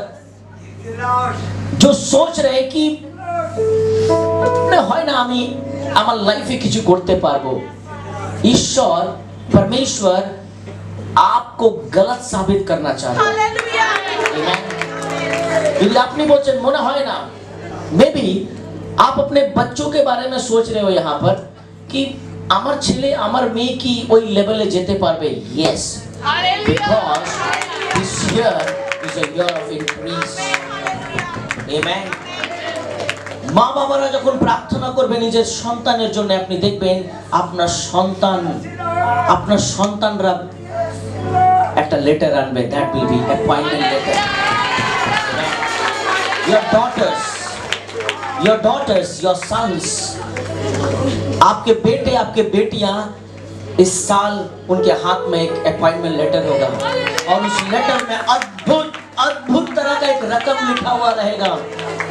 जो सोच रहे हैं कि হয় না আমি আমার লাইফে কিছু করতে পারবো। ईश्वर परमेश्वर आपको गलत साबित करना चाहता है। यदि আপনি বলছেন মনে হয় না, मे बी आप अपने बच्चों के बारे में सोच रहे हो यहाँ पर कि আমার ছেলে আমার মেয়ে কি ওই লেভেলে যেতে পারবে। yes, because this year is a year of increase. Amen. মা বাবারা যখন প্রার্থনা করবে নিজের সন্তানের জন্য, আপনি দেখবেন আপনার সন্তানরা একটা লেটার আনবে, that will be appointment letter. your daughters, your sons, आपके बेटे आपके बेटियां इस साल उनके हाथ में एक अपॉइंटमेंट लेटर होगा और उस लेटर में अद्भुत तरह का एक रकम लिखा हुआ रहेगा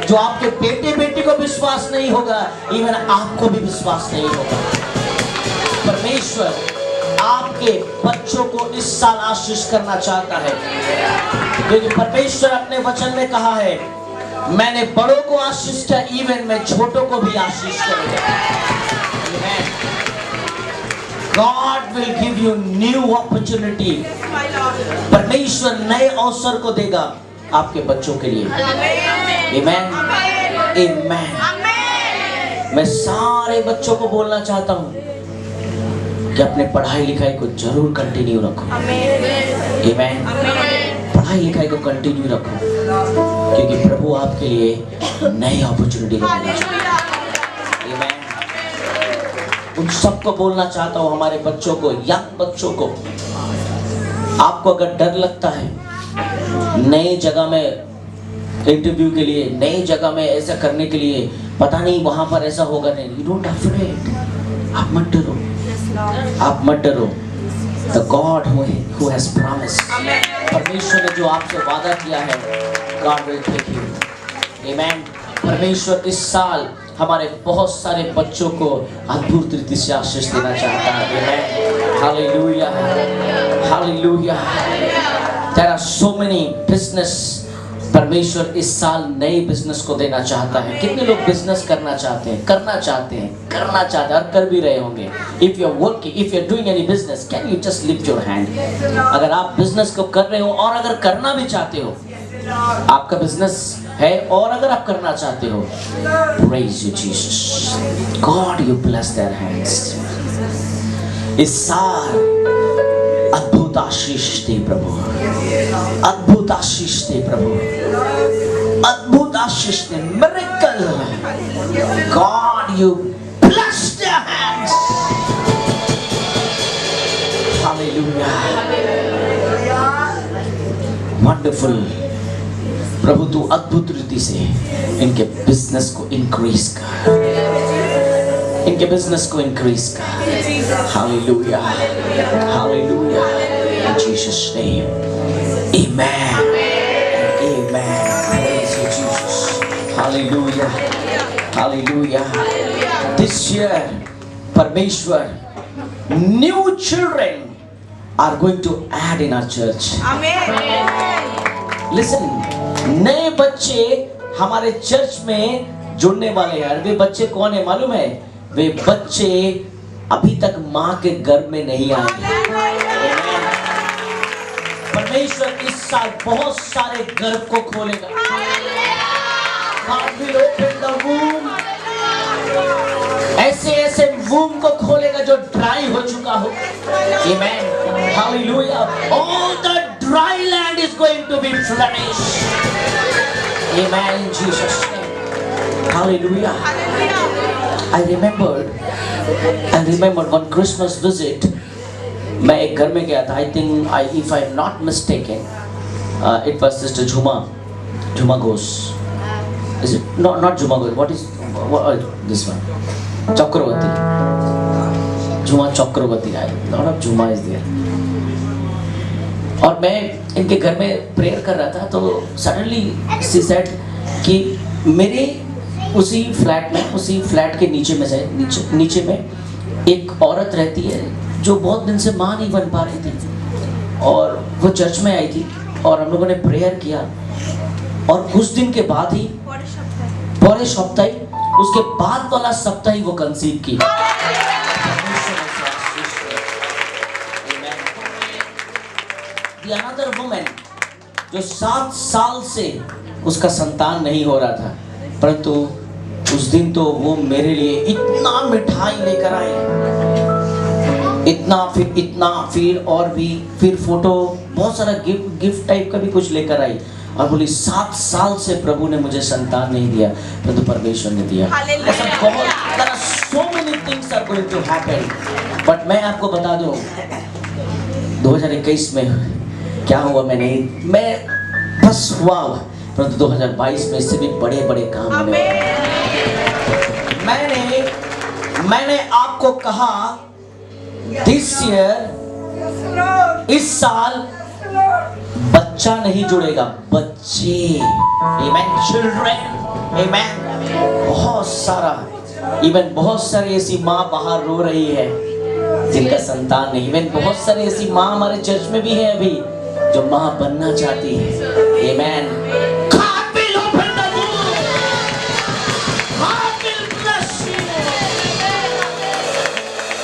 जो आपके बेटे बेटी को विश्वास नहीं होगा, इवन आपको भी विश्वास नहीं होगा। परमेश्वर आपके बच्चों को इस साल आशीष करना चाहता है, क्योंकि परमेश्वर अपने वचन में कहा है मैंने बड़ों को आशीष किया, इवन मैं छोटों को भी आशीष करूंगा। God will give you new opportunity. परमेश्वर नए अवसर को देगा आपके बच्चों के लिए। Amen. Amen. मैं सारे बच्चों को बोलना चाहता हूँ कि अपने पढ़ाई लिखाई को जरूर कंटिन्यू रखो। Amen. पढ़ाई लिखाई को कंटिन्यू रखो, क्योंकि प्रभु आपके लिए नई अपॉर्चुनिटी को देना चाहता है। Amen. उन सबको बोलना चाहता हूँ, हमारे बच्चों को, यंग बच्चों को, आपको अगर डर लगता है नई जगह में इंटरव्यू के लिए, नई जगह में ऐसा करने के लिए, पता नहीं वहां पर ऐसा होगा नहीं, यू डोंट अफ्रेड, आप मत डरो, आप मत डरो। The God who has promised, परमेश्वर ने जो आपसे वादा किया है, God will take you. Amen. परमेश्वर इस साल हमारे बहुत सारे बच्चों को अद्भुत रीति से आशीष देना चाहता है। Hallelujah, hallelujah. There are so many business, परमेश्वर इस साल नए बिजनेस को देना चाहता है। कितने लोग बिजनेस करना चाहते हैं, करना चाहते हैं और कर भी रहे होंगे। If you are working, if you are doing any business, can you just lift your hand? अगर आप बिजनेस को कर रहे हो और अगर करना भी चाहते हो, आपका बिजनेस है और अगर आप करना चाहते हो, praise you Jesus, God you bless their hands. इस साल अद्भुत आशीष दे प्रभु, अद्भुत आशीष दे प्रभु, अद्भुत आशीष दे, miracle, God you bless their hands. Hallelujah, wonderful. प्रभु तू अद्भुत रीति से इनके बिजनेस को इंक्रीज कर, इनके बिजनेस को इंक्रीज कर। Hallelujah, hallelujah, in Jesus name, amen, amen. Praise you Jesus, hallelujah, hallelujah. This year, परमेश्वर, new children are going to add in our church. Amen. Listen. नए बच्चे हमारे चर्च में जुड़ने वाले हैं। वे बच्चे कौन है मालूम है? वे बच्चे अभी तक माँ के गर्भ में नहीं आए। परमेश्वर इस साल बहुत सारे गर्भ को खोलेगा। God will open the womb. ऐसे ऐसे वूम को खोलेगा जो ड्राई हो चुका हो। Amen. Hallelujah. All the dry land is going to be flourished. Amen in Jesus name. Hallelujah. I remembered one Christmas visit. मैं एक घर में गया था. I think if I'm not mistaken, it was Sister Juma Ghosh. Is it not Juma Ghosh? What this one? Chakravarti. Jhuma Chakravarti आए, lot of Jhuma is there. और मैं इनके घर में प्रेयर कर रहा था तो सडनली सी सेड कि मेरे उसी फ्लैट के नीचे में से नीचे में एक औरत रहती है जो बहुत दिन से माँ नहीं बन पा रही थी, और वो चर्च में आई थी और हम लोगों ने प्रेयर किया, और कुछ दिन के बाद ही पूरे सप्ताह ही, उसके बाद वाला सप्ताह ही वो कंसीव की। अनदर वुमन जो 7 साल से उसका संतान नहीं हो रहा था, परंतु उस दिन तो वो मेरे लिए इतना मिठाई लेकर आए, इतना फिर और भी, फिर फोटो, बहुत सारा गिफ्ट टाइप का भी कुछ लेकर आई, और बोली 7 साल से प्रभु ने मुझे संतान नहीं दिया, परंतु परमेश्वर ने दिया। ऐसा बहुत, so many things are going to happen, but मैं आपको बता दूं 2021 में क्या हुआ, मैं बस हुआ, परंतु 2022 में इससे भी बड़े बड़े काम होने वाले। मैंने आपको कहा दिस ईयर, इस साल बच्चा नहीं जुड़ेगा, बच्चे, आमेन, चिल्ड्रन, आमेन। बहुत सारा, इवन बहुत सारी ऐसी माँ बाहर रो रही है जिनका संतान नहीं। इवन बहुत सारी ऐसी माँ हमारे चर्च में भी है अभी जो माँ बनना चाहती है, आमेन। God will open the door. God will bless you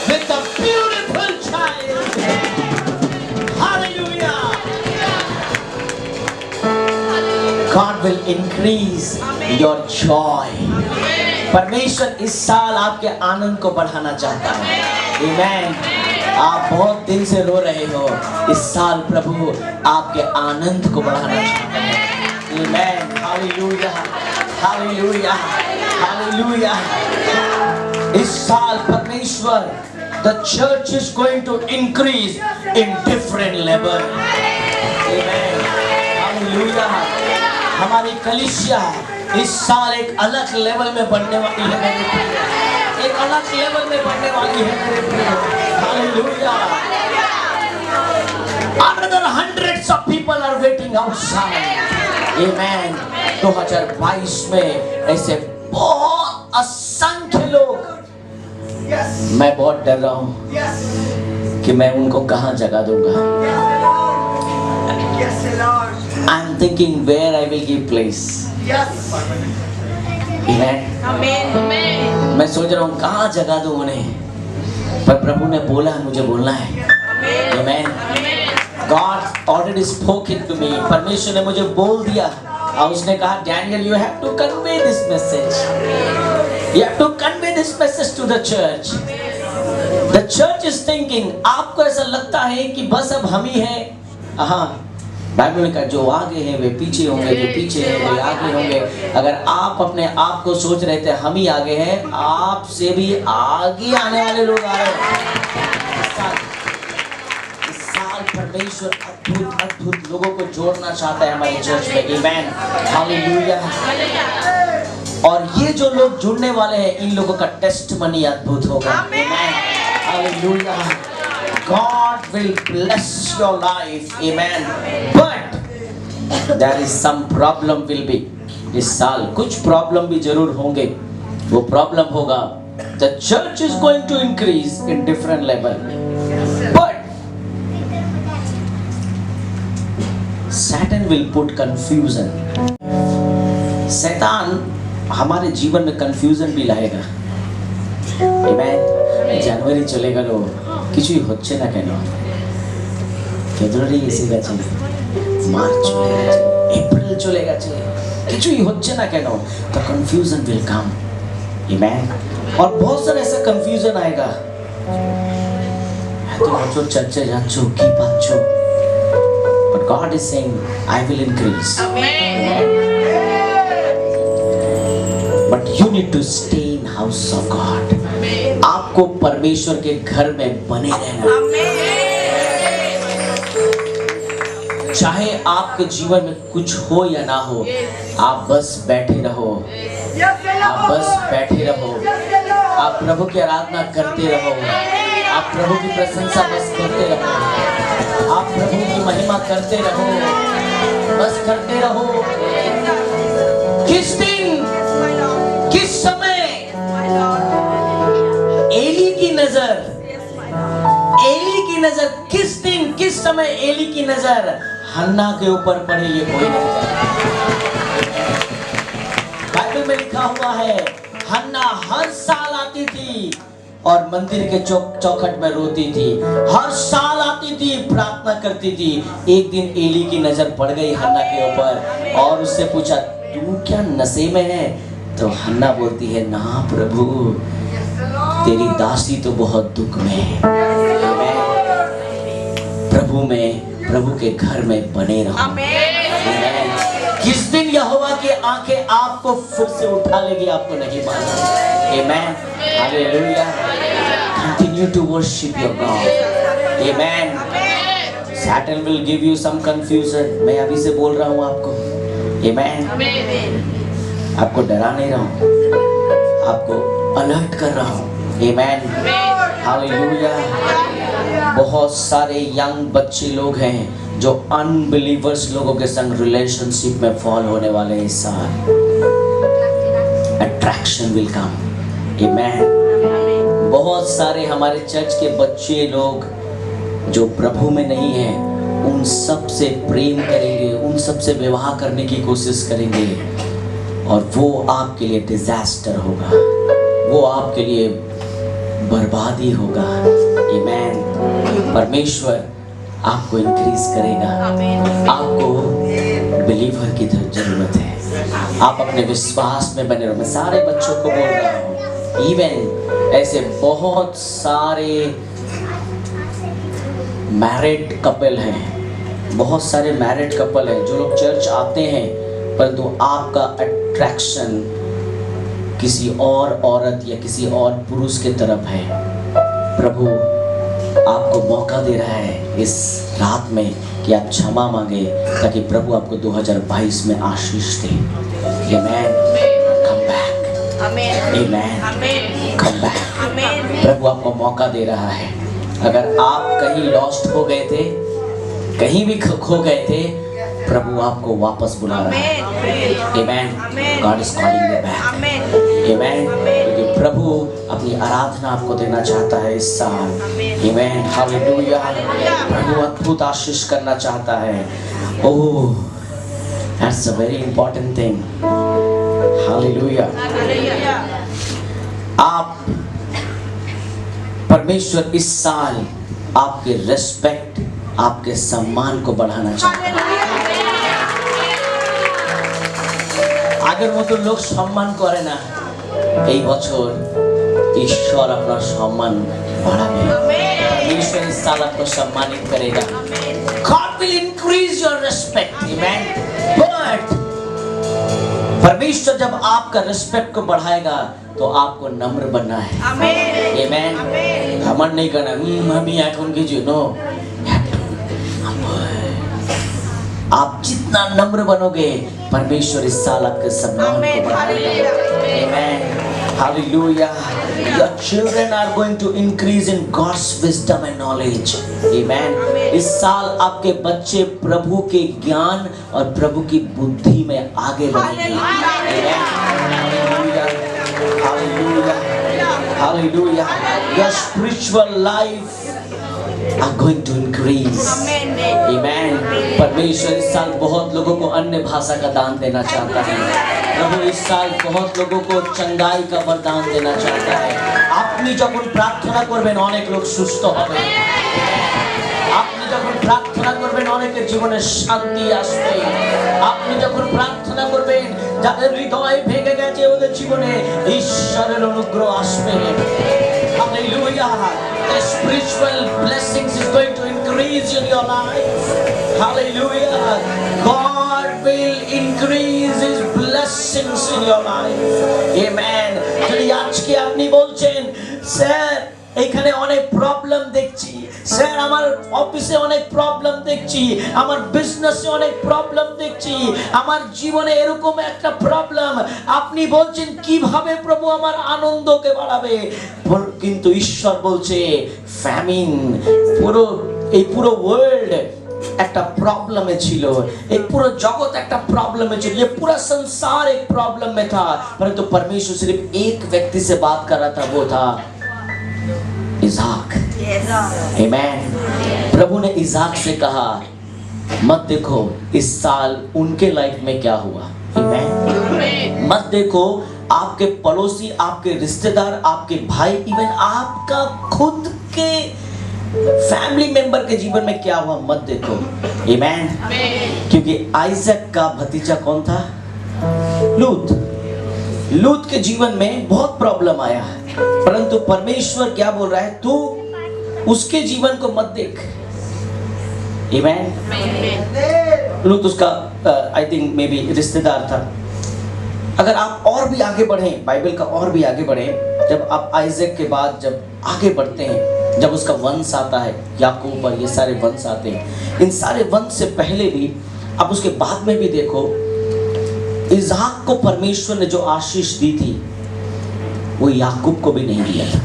with a beautiful child. Hallelujah. God will increase your joy. परमेश्वर इस साल आपके आनंद को बढ़ाना चाहता है, आमेन। आप बहुत दिन से रो रहे हो, इस साल प्रभु आपके आनंद को बढ़ाना चाहता है, आमेन। Hallelujah, hallelujah, hallelujah. इस साल परमेश्वर, the church is going to increase in different level, amen, hallelujah. हमारी कलीसिया इस साल एक अलग लेवल में बढ़ने वाली है मेरे प्रिय, एक अलग लेवल में बढ़ने वाली है मेरे प्रिय, hallelujah. Another hundreds of people are waiting outside, amen। 2022 में ऐसे बहुत असंख्य लोग, मैं बहुत डर रहा हूँ कि मैं उनको कहाँ जगह दूंगा। I'm thinking where I will give place, amen। मैं सोच रहा हूँ कहाँ जगह दूं उन्हें, पर प्रभु ने बोला मुझे बोलना है, आमेन। God already spoken to me, परमेश्वर ने मुझे बोल दिया, और उसने कहा Daniel you have to convey this message, you have to convey this message to the church। The church is thinking, आपको ऐसा लगता है कि बस अब हम ही हैं, हाँ, बाइबल में कहा जो आगे हैं वे पीछे होंगे, जो पीछे हैं वे आगे होंगे। अगर आप अपने आप को सोच रहे थे हम ही आगे हैं, आपसे भी आगे आने वाले लोग आ रहे हैं। इस साल परमेश्वर अद्भुत अद्भुत लोगों को जोड़ना चाहता है हमारे चर्च में, आमेन, हालेलुया। और ये जो लोग जुड़ने वाले हैं, इन लोगों का टेस्टमनी अद्भुत होगा, आमेन, hallelujah. God will bless your life, amen। But there is some problem will be, इस साल कुछ प्रॉब्लम भी जरूर होंगे। वो प्रॉब्लम होगा, the church is going to increase in different level, but Satan will put confusion। शैतान हमारे जीवन में confusion भी लाएगा, amen। জানুয়ারি চলে গেল, কিছুই হচ্ছে না কেন, ফেব্রুয়ারি এসে গেছে, মার্চ চলে গেছে, এপ্রিল চলে গেছে, কিছুই হচ্ছে না কেন, तो confusion will come, amen। और बहुत सारा ऐसा confusion आएगा, तो बच्चों चर्चे जाच्छो की पाच्छो, but God is saying I will increase, amen। But you need to stay in house of God। आपको परमेश्वर के घर में बने रहना, चाहे आपके जीवन में कुछ हो या ना हो, आप बस बैठे रहो, आप बस बैठे रहो, आप प्रभु की आराधना करते रहो, आप प्रभु की प्रशंसा बस करते रहो, आप प्रभु की महिमा करते रहो, बस करते रहो। किस दिन, किस समय एली की नजर, एली की नजर, किस दिन किस समय एली की नजर हन्ना के ऊपर पड़े ये कोई नहीं जानता। बाइबल में लिखा हुआ है हन्ना हर साल आती थी और मंदिर के चौखट में रोती थी, हर साल आती थी, प्रार्थना करती थी। एक दिन एली की नजर पड़ गई हन्ना के ऊपर और उससे पूछा तू क्या नशे में है? तो हन्ना बोलती है ना प्रभु, तेरी दासी तो बहुत दुख में है। मैं प्रभु में, प्रभु के घर में बने रहूं। किस दिन यहोवा की आंखें आपको फिर से उठा लेगी आपको नहीं मालूम। Amen. Hallelujah. Continue to worship your God. Amen. Satan will give you some confusion. मैं अभी से बोल रहा हूँ आपको। Amen. आपको डरा नहीं रहा हूँ, आपको अलर्ट कर रहा हूँ। Amen. Hallelujah. बहुत सारे यंग बच्चे लोग हैं जो अनबिलीवर्स लोगों के संग रिलेशनशिप में फॉल होने वाले हैं इस साल। Attraction will come. Amen. बहुत सारे हमारे चर्च के बच्चे लोग जो प्रभु में नहीं हैं, उन सब से प्रेम करेंगे, उन सब से विवाह करने की कोशिश करेंगे और वो आपके लिए डिजास्टर होगा, वो आपके लिए बर्बादी होगा। Amen. परमेश्वर आपको इंक्रीज करेगा, आपको बिलीवर की जरूरत है। आप अपने विश्वास में बने रहो। मैं सारे बच्चों को बोल रहा हूँ, इवन ऐसे बहुत सारे मैरिड कपल हैं, बहुत सारे मैरिड कपल हैं जो लोग चर्च आते हैं परंतु आपका अट्रैक्शन किसी और औरत या किसी और पुरुष के तरफ है। प्रभु आपको मौका दे रहा है इस रात में कि आप क्षमा मांगे ताकि प्रभु आपको 2022 में आशीष दे। Amen. Come back. Amen. Come back. प्रभु आपको मौका दे रहा है। अगर आप कहीं लॉस्ट हो गए थे, कहीं भी खो गए थे, प्रभु आपको वापस बुला रहा है। Amen. God is calling you back. Amen. क्योंकि प्रभु अपनी आराधना आपको देना चाहता है इस साल। Amen. Hallelujah. प्रभु अद्भुत आशीष करना चाहता है। Oh, that's a very important thing. Hallelujah. आप परमेश्वर इस साल आपके रेस्पेक्ट, आपके सम्मान को बढ़ाना चाहता है। আগের মতো লোক সম্মান করে না, এই বছর ঈশ্বর আপনার সম্মান বাড়াবে। परमेश्वर इस साल आपको सम्मानित करेगा। God will increase your respect. Amen. But परमेश्वर जब आपका रिस्पेक्ट को बढ़ाएगा तो आपको नम्र बनना है। Amen. घमंड नहीं करना, हम ही এখন কিছু नो। आप जितना नम्र बनोगे परमेश्वर इस साल आपके सम्मान को बढ़ाएगा। Amen. Hallelujah. Your children are going to increase in God's wisdom and knowledge. Amen. इस साल आपके बच्चे प्रभु के ज्ञान और प्रभु की बुद्धि में आगे बढ़ेंगे। Amen. Hallelujah. Hallelujah. Hallelujah. Your spiritual life are going to increase. Amen. परमेश्वर इस साल बहुत लोगों को अन्य भाषा का दान देना चाहता है। प्रभु इस साल बहुत लोगों को चंगाई का वरदान देना चाहता है। আপনি যখন প্রার্থনা করবেন অনেক লোক সুস্থ হবে। আপনি যখন প্রার্থনা করবেন অনেকের জীবনে শান্তি আসবে। আপনি যখন প্রার্থনা করবেন যাদের হৃদয় ভেঙে গেছে ওদের জীবনে ঈশ্বরের অনুগ্রহ আসবে। Hallelujah. The spiritual blessings is going to increase in your life. Hallelujah. God will increase His blessings in your life. Amen. যদি আজকে আপনি বলছেন স্যার এখানে অনেক প্রবলেম দেখছি, স্যার আমার অফিসে অনেক প্রবলেম দেখছি, আমার বিজনেসে অনেক প্রবলেম দেখছি, আমার জীবনে এরকম একটা প্রবলেম। আপনি বলছেন কিভাবে প্রভু আমার আনন্দকে বাড়াবে, কিন্তু ঈশ্বর বলছে ফ্যামিন, পুরো ওয়ার্ল্ড একটা प्रॉब्लम में ছিল, एक पूरा जगत একটা प्रॉब्लम में ছিল, ये पूरा संसार एक प्रॉब्लम में था, परंतु परमेश्वर सिर्फ एक व्यक्ति से बात कर रहा था, वो था इसाक। आमेन। प्रभु ने इसाक से कहा मत देखो इस साल उनके लाइफ में क्या हुआ। आमेन। मत देखो आपके पड़ोसी, आपके रिश्तेदार, आपके भाई, इवन आपका खुद के फैमिली मेंबर के जीवन में क्या हुआ मत देखो। आमेन। क्योंकि आइजक का भतीजा कौन था? लूत के जीवन में बहुत प्रॉब्लम आया, परंतु परमेश्वर क्या बोल रहा है, तू उसके जीवन को मत देख। आमेन। लूत उसका आई थिंक मे बी रिश्तेदार था। अगर आप और भी आगे बढ़ें, बाइबल का और भी आगे बढ़ें, जब आप आइजक के बाद जब आगे बढ़ते हैं, जब उसका वंश आता है, याकूब और ये सारे वंश आते हैं, इन सारे वंश से पहले भी आप उसके बाद में भी देखो, इसाक को परमेश्वर ने जो आशीष दी थी वो याकूब को भी नहीं दिया था।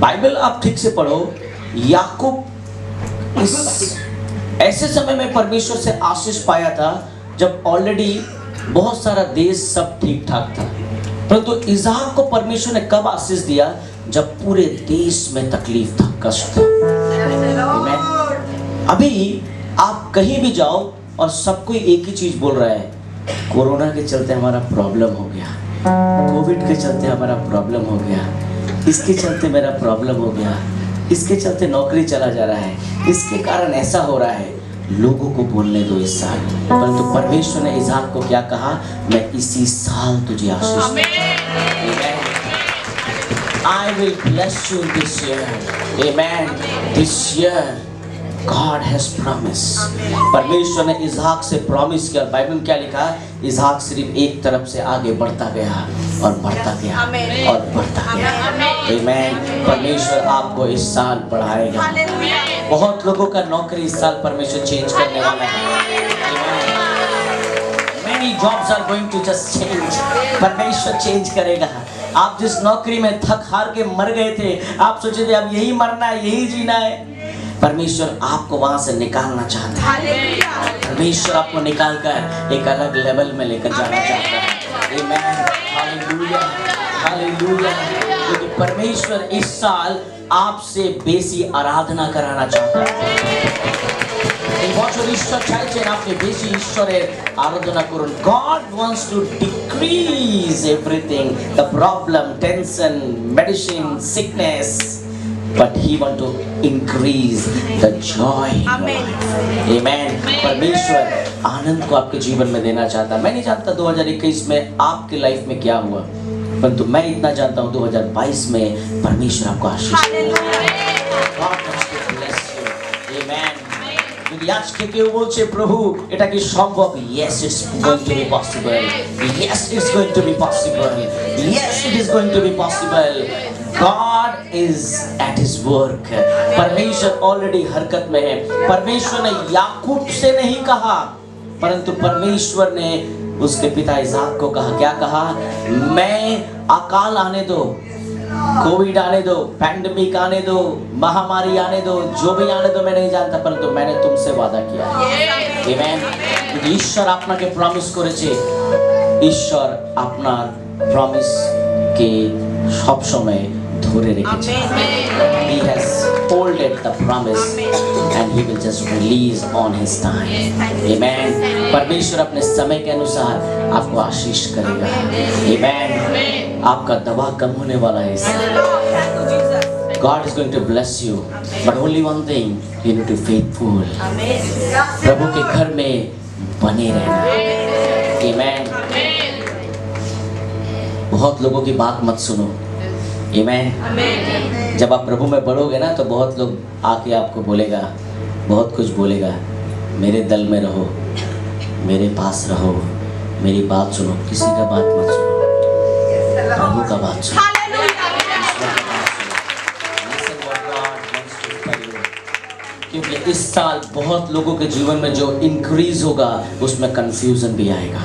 बाइबल आप ठीक से पढ़ो, याकूब इस ऐसे समय में परमेश्वर से आशीष पाया था जब ऑलरेडी बहुत सारा देश सब ठीक ठाक था, परंतु इसाक को परमेश्वर ने कब आशीष दिया? जब पूरे देश में तकलीफ था, कष्ट था। आमीन। अभी आप कहीं भी जाओ और सब कोई एक ही चीज बोल रहा है, कोरोना के चलते हमारा प्रॉब्लम हो गया, कोविड के चलते हमारा प्रॉब्लम हो गया, इसके चलते मेरा प्रॉब्लम हो गया, इसके चलते नौकरी चला जा रहा है, इसके कारण ऐसा हो रहा है। लोगों को बोलने दो इस साल, परंतु परमेश्वर ने इसाक को क्या कहा? मैं इसी साल तुझे आशीष दूंगा। I will bless you this year. Amen. This year God has promised. परमेश्वर ने इसाक से प्रॉमिस किया। बाइबल में क्या लिखा? इसाक सिर्फ एक तरफ से आगे बढ़ता गया और बढ़ता गया और बढ़ता गया। Amen. परमेश्वर आपको इस साल बढ़ाएगा। बहुत लोगों का नौकरी इस साल परमेश्वर चेंज करने वाला है। Many jobs are going to just change. परमेश्वर चेंज करेगा। आप जिस नौकरी में थक हार के मर गए थे, आप सोचे थे अब यही मरना है, यही जीना है, परमेश्वर आपको वहां से निकालना चाहता है। परमेश्वर आपको निकालकर एक अलग लेवल में लेकर जाना चाहता है। आमीन। Hallelujah, hallelujah. क्योंकि परमेश्वर इस साल आपसे बेसी आराधना कराना चाहता है। এই বছর ঈশ্বর চাইছেন আপনি বেশি ঈশ্বরের আরাধনা করুন। God wants to decrease everything, the problem, tension, medicine, sickness, but he want to increase the joy. Amen. Amen. परमेश्वर आनंद को आपके जीवन में देना चाहता है। मैं नहीं जानता 2021 में आपके लाइफ में क्या हुआ, परंतु मैं इतना जानता हूँ 2022 में परमेश्वर आपको आशीष देगा। God wants to bless you. Amen. যদি আজকে কেউ বলছে প্রভু এটা কি সম্ভব? Yes, it's going to be possible. Yes, it's going to be possible. Yes, it is going to be possible. God is at his work. परमेश्वर ऑलरेडी हरकत में है। परमेश्वर ने याकूब से नहीं कहा, परंतु परमेश्वर ने उसके पिता इसाक को कहा। क्या कहा? मैं अकाल आने दो, कोविड आने दो, पैंडेमिक आने दो, महामारी आने दो, जो भी आने दो मैं नहीं जानता, परंतु मैंने तुमसे वादा किया। आमेन। क्योंकि ईश्वर আপনাকে প্রমিস করেছে, ঈশ্বর আপনার প্রমিস কে সব সময় ধরে রেখেছে। He has holded the promise and he will just release on his time. Amen. परमेश्वर अपने समय के अनुसार आपको आशीष करेगा। Amen. आपका दवा कम होने वाला है। God is going to bless you, but only one thing, you need to be faithful. प्रभु के घर में बने रहना। Amen. बहुत लोगों की बात मत सुनो। Amen. जब आप प्रभु में बढ़ोगे ना तो बहुत लोग आके आपको बोलेगा, बहुत कुछ बोलेगा। मेरे दल में रहो, मेरे पास रहो, मेरी बात सुनो। किसी का बात मत सुनो, प्रभु का बात सुनो। Listen what God wants to क्योंकि इस साल बहुत लोगों के जीवन में जो इंक्रीज होगा उसमें कंफ्यूजन भी आएगा।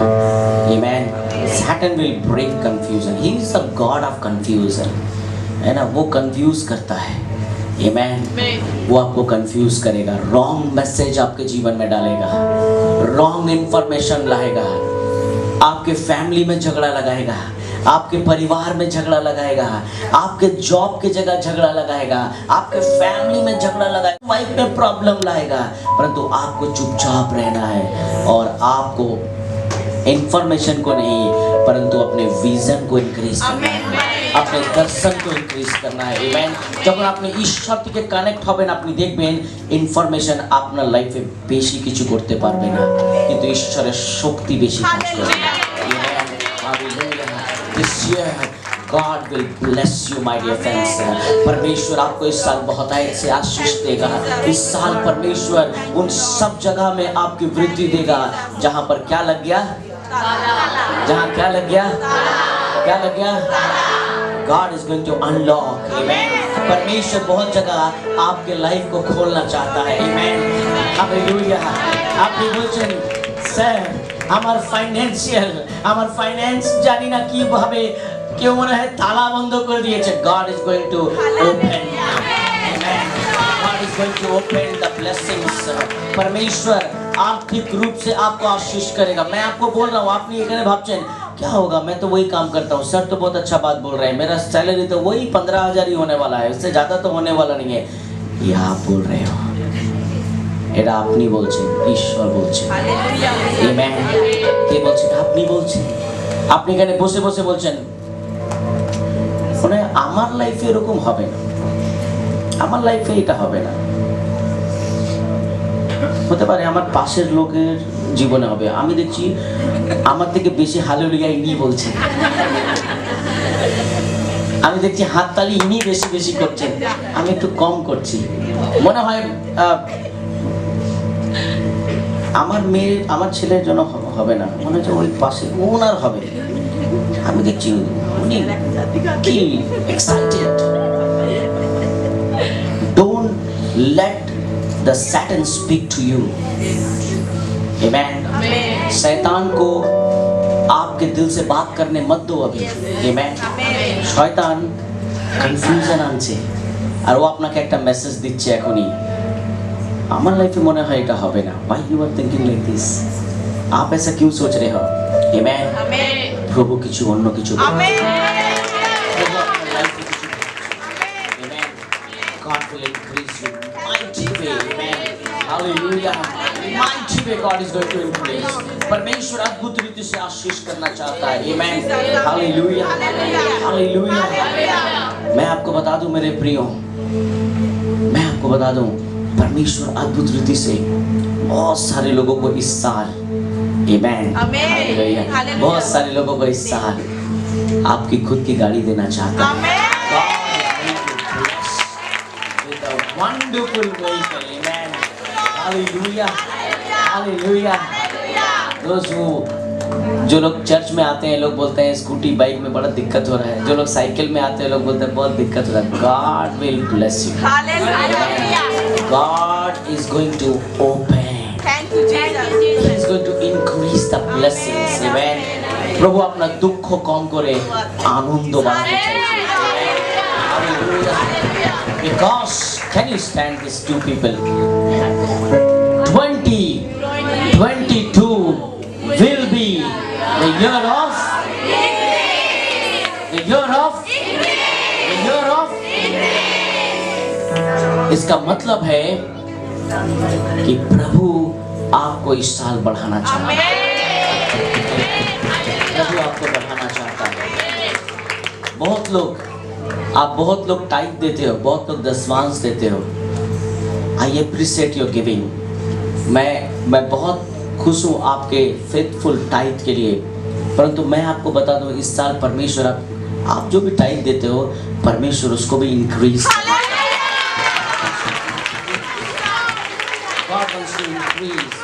Amen. Satan will break confusion, he is the God of confusion, है ना। वो कंफ्यूज करता है। आमेन। वो आपको कंफ्यूज करेगा, रॉन्ग मैसेज आपके जीवन में डालेगा, रॉन्ग इंफॉर्मेशन लाएगा, आपके फैमिली में झगड़ा लगाएगा, आपके परिवार में झगड़ा लगाएगा, आपके जॉब के जगह झगड़ा लगाएगा, आपके फैमिली में झगड़ा लगाएगा, वाइफ में प्रॉब्लम लाएगा। परंतु आपको चुपचाप रहना है और आपको इंफॉर्मेशन को नहीं परंतु अपने विजन को इंक्रीज करना है, अपने दर्शन को इंक्रीज करना है। आमेन। যখন আপনি ঈশ্বর সাথে কানেক্ট হবেন আপনি দেখবেন ইনফরমেশন আপনার লাইফে বেশি কিছু করতে পারবে না, কিন্তু ঈশ্বরের শক্তি বেশি কাজ করবে। Amen. Hallelujah. This year God will bless you my dear friends। परमेश्वर आपको इस साल बहुतायत से आशीष देगा। इस साल परमेश्वर उन सब जगह में आपकी वृद्धि देगा जहाँ पर क्या लग गया, जहाँ क्या लग गया, क्या लग गया। God is going to unlock। Amen। परमेश्वर बहुत जगह आपके लाइफ को खोलना चाहता है। Amen। हालेलुया। আপনি বলছেন স্যার আমার ফাইন্যান্স জানি না কিভাবে, কেউ মনে হয় তালা বন্ধ করে দিয়েছে। God is going to open। Amen। God is going to open the blessings। परमेश्वर आर्थिक रूप से आपको आशीष करेगा। मैं आपको बोल रहा हूँ, আপনি এখানে ভাবছেন क्या होगा, मैं तो वही काम करता हूँ, सर तो बहुत अच्छा बात बोल रहे हैं, मेरा सैलरी तो वही 15,000 ही होने वाला है, उससे ज़्यादा तो होने वाला नहीं है। ये आप बोल रहे हो, এটা আপনি বলছেন, ঈশ্বর বলছেন। আমেন। কে বলছেন? আপনি বলছেন। আপনি এখানে বসে বসে বলছেন মানে আমার লাইফে এরকম হবে না, আমার লাইফে এটা হবে না। হতে পারে আমার পাশের লোকের জীবনে হবে। আমি দেখছি আমার থেকে বেশি হালেলুয়া ইনি বলছেন, আমি দেখছি হাততালি ইনি বেশি বেশি করছেন, আমি একটু কম করছি। মনে হয় আমার ছেলের জন্য হবে না, মনে হচ্ছে ওই পাশে ওনার হবে। আমি দেখছি উনি কি excited. Don't let the Satan speak to you। Amen। शैतान को आपके दिल से बात करने मत दो अभी। Amen। শয়তান কনফিউশন আনছে আর ও আপনাকে একটা মেসেজ দিচ্ছে এখনই, আমার লাইফে মনে হয় এটা হবে না। Why you are thinking like this? आप ऐसा क्यों सोच रहे हो? Amen। प्रभु কিছু অন্য কিছু Amen। God will increase you mighty way। Amen। Hallelujah। Mighty way God is going to increase। परमेश्वर अद्भुत रीति से आशीष करना चाहता है। Amen। Hallelujah। Hallelujah। मैं आपको बता दूं मेरे प्रियो, मैं आपको बता दूं परमेश्वर अद्भुत रीति से बहुत सारे लोगों को इस साल Amen। Hallelujah। बहुत सारे लोगों को इस साल आपकी खुद की गाड़ी देना चाहता है। Wonderful vehicle। Amen। Hallelujah। Hallelujah। Those who जो लोग चर्च में आते हैं लोग बोलते हैं स्कूटी बाइक में बड़ा दिक्कत हो रहा है, जो लोग साइकिल में आते हैं लोग बोलते हैं बहुत दिक्कत हो रहा है। God will bless you। God is going to open। Thank you Jesus। He is going to increase the blessings। Amen। प्रभु अपना दुख को कम करे आनंद बांटे। Because can you stand these two people? 2022 will be the year of इसका मतलब है कि प्रभु आपको इस साल बढ़ाना चाहता है। प्रभु आपको बढ़ाना चाहता है। आप बहुत लोग टाइप देते हो, बहुत लोग दशमांश देते हो। आई एप्रिशिएट योर गिविंग। मैं बहुत खुश हूँ आपके फेथफुल टाइप के लिए। परंतु मैं आपको बता दूँ इस साल परमेश्वर आप जो भी टाइप देते हो परमेश्वर उसको भी increase. God wants to increase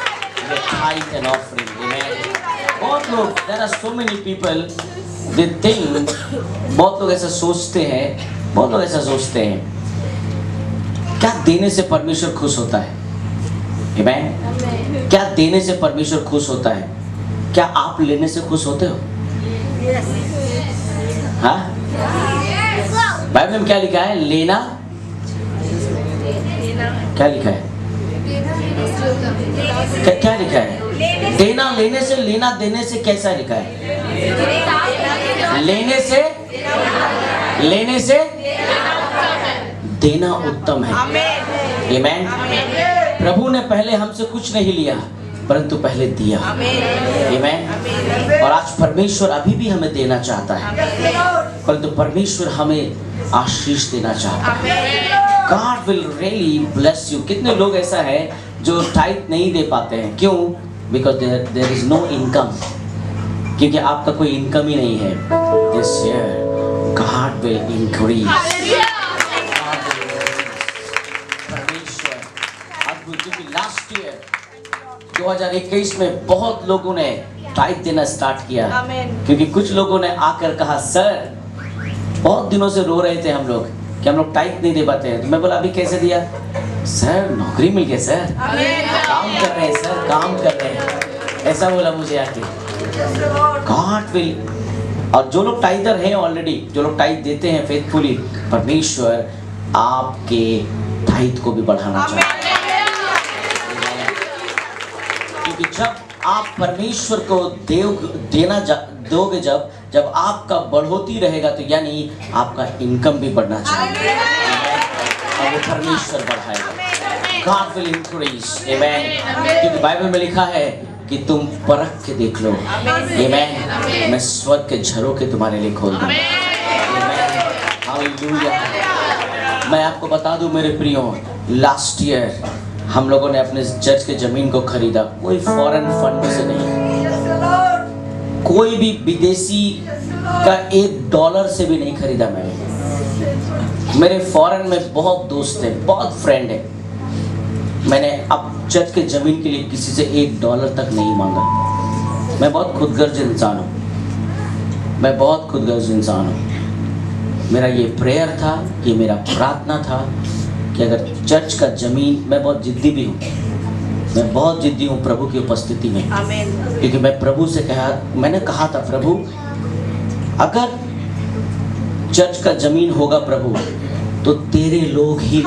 your tithe and offering। Amen। बहुत लोग, there are so many people, they think, बहुत लोग ऐसा सोचते हैं क्या देने से परमेश्वर खुश होता है? आमेन। क्या देने से परमेश्वर खुश होता है? क्या आप लेने से खुश होते हो? हाँ, बाइबल में क्या लिखा है? लेना, क्या लिखा है? क्या लिखा है? देना लेने से, लेना देने से कैसा लिखा है? लेने से देना उत्तम है। आमेन। प्रभु ने पहले हमसे कुछ नहीं लिया, परंतु पहले दिया। आमेन। और आज परमेश्वर अभी भी हमें देना चाहता है, परंतु परमेश्वर हमें आशीष देना चाहता है। God will really bless you। कितने लोग ऐसा है जो टाइट नहीं दे पाते हैं? क्यों? Because there is no income। क्योंकि आपका कोई इनकम ही नहीं है। This year God will increase। परमेश्वर अद्भुत। क्योंकि लास्ट ईयर 2021 में बहुत लोगों ने टाइट देना स्टार्ट किया, क्योंकि कुछ लोगों ने आकर कहा, सर बहुत दिनों से रो रहे थे हम लोग कि हम लोग टाइट नहीं दे पाते हैं। तो मैं बोला अभी कैसे दिया? सर नौकरी मिल गई सर, काम कर रहे हैं सर, काम कर रहे हैं, ऐसा बोला मुझे आके। God will. और जो लोग टाइदर हैं ऑलरेडी, जो लोग टाइट देते हैं फेथफुली, परमेश्वर आपके टाइट को भी बढ़ाना चाहते हैं। क्योंकि जब आप परमेश्वर को देना दोगे, जब आपका बढ़ोतरी रहेगा, तो यानी आपका इनकम भी बढ़ना चाहिए और वो परमेश्वर बढ़ाएगा। God will increase। Amen। क्योंकि बाइबल में लिखा है कि तुम परख के देख लो। Amen। मैं स्वर्ग के झरोखे तुम्हारे लिए खोल दूंगा। हालेलुया। मैं आपको बता दूं मेरे प्रियो, लास्ट ईयर हम लोगों ने अपने चर्च के जमीन को खरीदा, कोई फॉरेन फंड से नहीं, कोई भी विदेशी का $1 से भी नहीं खरीदा। मेरे फॉरेन में बहुत दोस्त हैं, बहुत फ्रेंड हैं। मैंने अब चर्च के जमीन के लिए किसी से $1 तक नहीं मांगा। मैं बहुत खुदगर्ज इंसान हूँ, मैं बहुत खुदगर्ज इंसान हूँ। मेरा ये प्रेयर था, ये मेरा प्रार्थना था कि अगर चर्च का जमीन, मैं बहुत जिद्दी भी हूँ, मैं बहुत जिद्दी हूँ प्रभु की उपस्थिति में। क्योंकि मैं प्रभु से मैंने कहा था, प्रभु अगर चर्च का जमीन होगा प्रभु, तो तेरे लोग ही।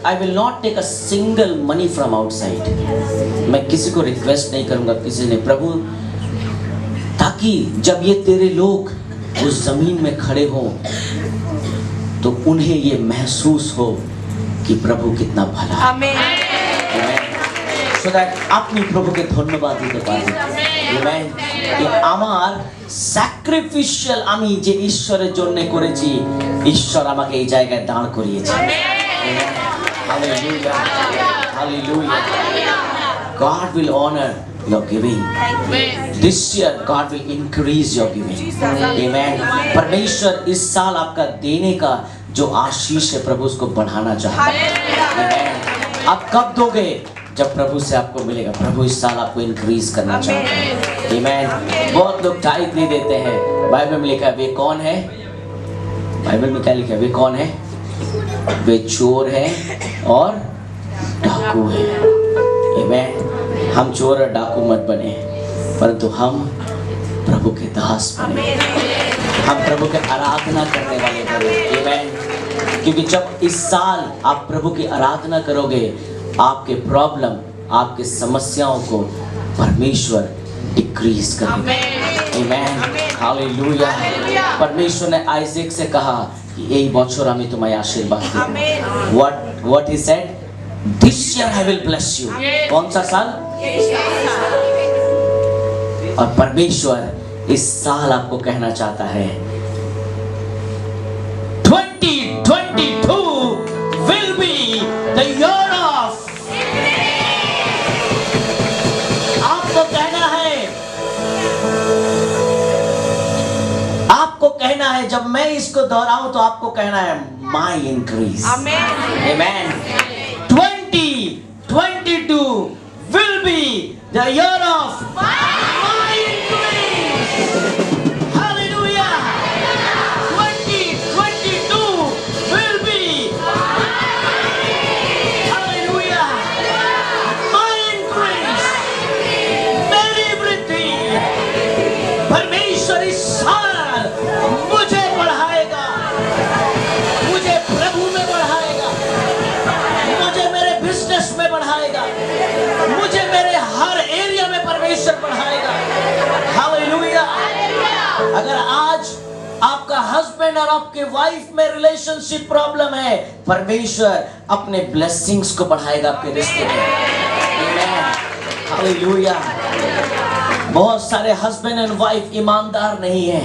I will not take a single money from outside। मैं किसी को रिक्वेस्ट नहीं करूंगा, किसी ने, प्रभु ताकि जब ये तेरे लोग उस जमीन में खड़े हों तो उन्हें ये महसूस हो कि प्रभु कितना भला है। आमेन। So that আপনি প্রভুকে ধন্যবাদ দিতে পারেন। আমেন। আমার স্যাক্রিফিশিয়াল আমি যে ঈশ্বরের জন্য করেছি, ঈশ্বর আমাকে এই জায়গায় দাঁড় করিয়েছে। Hallelujah, hallelujah. God will honor your giving। This year God will increase your giving। Amen। परमेश्वर इस साल आपका देने का जो आशीष है प्रभु उसको बढ़ाना चाहता है। Amen। आप कब दोगे? जब प्रभु से आपको मिलेगा। प्रभु इस साल आपको इंक्रीज करना चाहता है। आमेन। बहुत लोग टाइट नहीं देते हैं। बाइबल में लिखा है वे कौन है? बाइबल में क्या लिखा है? वे कौन है? वे चोर है और डाकू है। आमेन। हम चोर और डाकू मत बने, परंतु हम प्रभु के दास बने, हम प्रभु के आराधना करने वाले बने। आमेन। क्योंकि जब इस साल आप प्रभु की आराधना करोगे, आपके प्रॉब्लम, आपके समस्याओं को परमेश्वर डिक्रीज करेगा। आमेन। हालेलुया। परमेश्वर ने आइजैक से कहा कि এই বছর আমি তোমায় आशीर्वाद दूंगा। What he said? This year I will bless you। कौन सा साल? और परमेश्वर इस साल आपको कहना चाहता है 2022 will be the year of। आपको कहना है, जब मैं इसको दोहराऊं तो आपको कहना है माई increase. Amen. 2022 will be the year of my increase। Hallelujah। 2022 इस साल मुझे बढ़ाएगा, मुझे प्रभु में बढ़ाएगा, मुझे मेरे बिजनेस में बढ़ाएगा, मुझे मेरे हर एरिया में परमेश्वर बढ़ाएगा। हालेलुया। अगर आज आपका हस्बैंड और आपके वाइफ में रिलेशनशिप प्रॉब्लम है, परमेश्वर अपने ब्लेसिंग्स को बढ़ाएगा आपके रिश्ते में। आमीन। हालेलुया। बहुत सारे हस्बैंड एंड वाइफ ईमानदार नहीं है,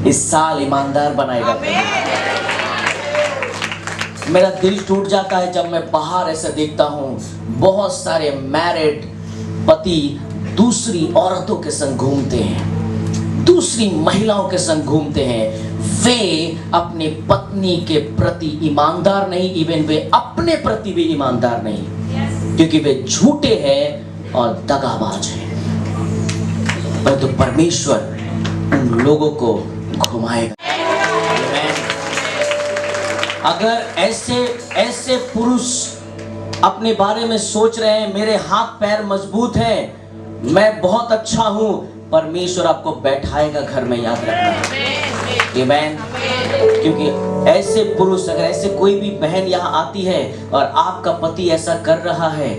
इस साल ईमानदार बनाएगा। मेरा दिल टूट जाता है जब मैं बाहर ऐसा देखता हूँ, बहुत सारे मैरिड पति दूसरी औरतों के संग घूमते हैं, दूसरी महिलाओं के संग घूमते हैं। वे अपने पत्नी के प्रति ईमानदार नहीं, इवन वे अपने प्रति भी ईमानदार नहीं, क्योंकि वे झूठे हैं और दगाबाज हैं। परंतु परमेश्वर उन लोगों को घुमाएगा। अगर ऐसे पुरुष अपने बारे में सोच रहे हैं, मेरे हाथ पैर मजबूत हैं, मैं बहुत अच्छा हूं, परमेश्वर आपको बैठाएगा घर में, याद रखना। आमीन। क्योंकि ऐसे पुरुष, अगर ऐसे कोई भी बहन यहाँ आती है और आपका पति ऐसा कर रहा है,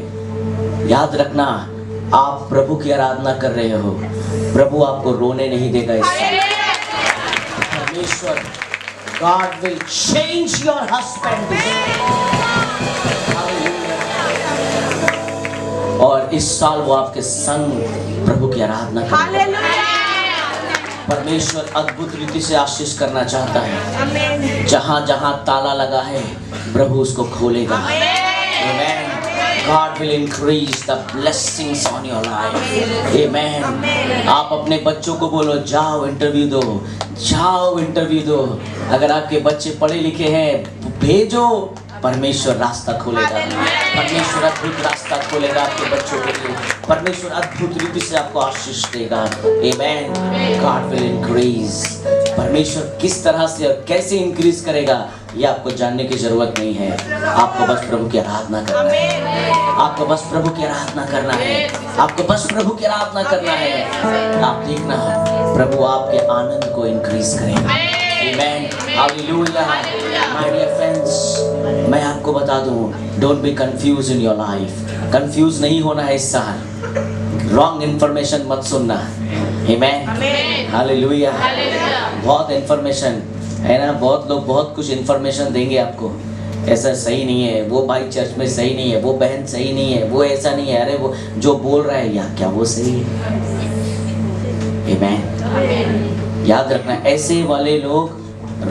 याद रखना आप प्रभु की आराधना कर रहे हो, प्रभु आपको रोने नहीं देगा। इससे परमेश्वर God will change your husband और इस साल वो आपके संग प्रभु की आराधना करेगा। परमेश्वर अद्भुत रीति से आशीष करना चाहता है। जहां जहां ताला लगा है, प्रभु उसको खोलेगा। Amen. God will increase the blessings on your life. Amen. आप अपने बच्चों को बोलो, जाओ इंटरव्यू दो, जाओ इंटरव्यू दो। अगर आपके बच्चे पढ़े लिखे हैं, भेजो, परमेश्वर रास्ता खोलेगा। परमेश्वर अद्भुत रास्ता खोलेगा आपके बच्चों के लिए। परमेश्वर अद्भुत रीति से आपको आशीष देगा। Amen. God will increase. परमेश्वर किस तरह से और कैसे इंक्रीज करेगा, ये आपको जानने की जरूरत नहीं है। आपको बस प्रभु की आराधना करना है। आपको बस प्रभु की आराधना करना है। आपको बस प्रभु की आराधना करना है। आप देखना, प्रभु आपके आनंद को इंक्रीज करेगा। Amen. Hallelujah. My dear friends, मैं आपको बता दूं, don't be confused in your life. Confuse नहीं होना है इस साल। रॉन्ग इन्फॉर्मेशन मत सुनना। Amen. Hallelujah. बहुत इन्फॉर्मेशन है ना, बहुत लोग बहुत कुछ इन्फॉर्मेशन देंगे आपको, ऐसा सही नहीं है, वो भाई चर्च में सही नहीं है, वो बहन सही नहीं है, वो ऐसा नहीं है, अरे वो जो बोल रहा है या क्या वो सही है। Amen. याद रखना, ऐसे वाले लोग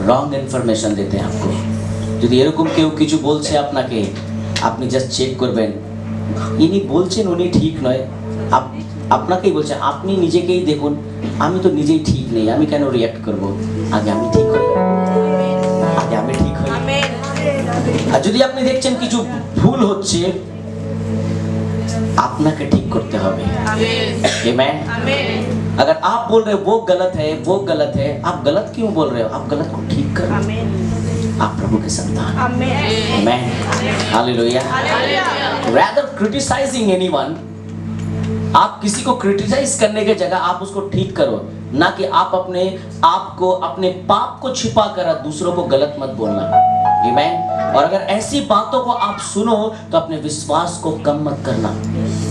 रॉन्ग इन्फॉर्मेशन देते हैं आपको। যদি এরকম কেউ কিছু বলছে আপনাকে, আপনি জাস্ট চেক করবেন ইনি বলছেন উনি ঠিক নয়, আপনাকেই বলছে, আপনি নিজেকেই দেখুন, আমি তো নিজেই ঠিক নেই, আমি কেন রিঅ্যাক্ট করব, আগে আমি ঠিক হই, আগে আমি ঠিক হই। আর যদি আপনি দেখছেন কিছু ভুল হচ্ছে, আপনাকে ঠিক করতে হবে। आमीन। अगर आप बोल रहे हो वो गलत है, वो गलत है, आप गलत क्यों बोल रहे हो, आप गलत को ठीक करो। आप प्रभु के संतान। Amen. Hallelujah. Rather criticizing anyone, आप किसी को क्रिटिसाइज करने के जगह आप उसको ठीक करो, ना कि आप अपने आप को, अपने पाप को छिपा कर दूसरों को गलत मत बोलना। Amen. और अगर ऐसी बातों को आप सुनो तो अपने विश्वास को कम मत करना,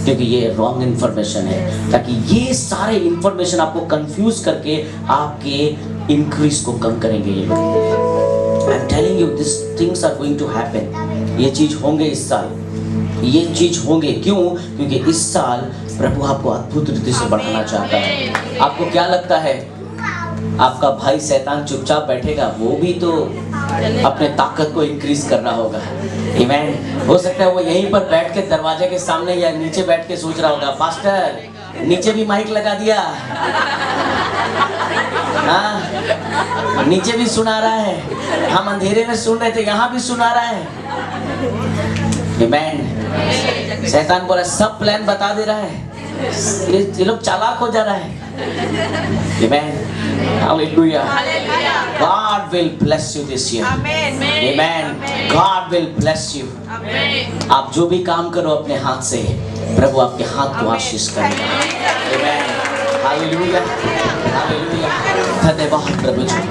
क्योंकि ये रॉन्ग इन्फॉर्मेशन है, ताकि ये सारे इन्फॉर्मेशन आपको कंफ्यूज करके आपके इंक्रीज को कम करेंगे। ये लोग, I am telling you, this things are going to happen. ये चीज होंगे इस साल, ये चीज होंगे। क्यों? क्योंकि इस साल प्रभु आपको अद्भुत रीति से बढ़ाना चाहता है। आपको क्या लगता है आपका भाई शैतान चुपचाप बैठेगा? वो भी तो अपने ताकत को इंक्रीज कर रहा होगा। आमीन। हो सकता है वो यहीं पर बैठ के दरवाजे के सामने या नीचे बैठ के सोच रहा होगा, पास्टर नीचे भी माइक लगा दिया, हाँ नीचे भी सुना रहा है, हम अंधेरे में सुन रहे थे यहाँ भी सुना रहा है। आमीन। शैतान बोला सब प्लान बता दे रहा है, ये लोग चालाक हो जा रहा है। Amen. Hallelujah. God will bless you this year. Amen. God will bless you. आप जो भी काम करो अपने हाथ से, प्रभु आपके हाथ को आशीष करेगा। Amen. Hallelujah. Hallelujah. धन्यवाद प्रभु जी,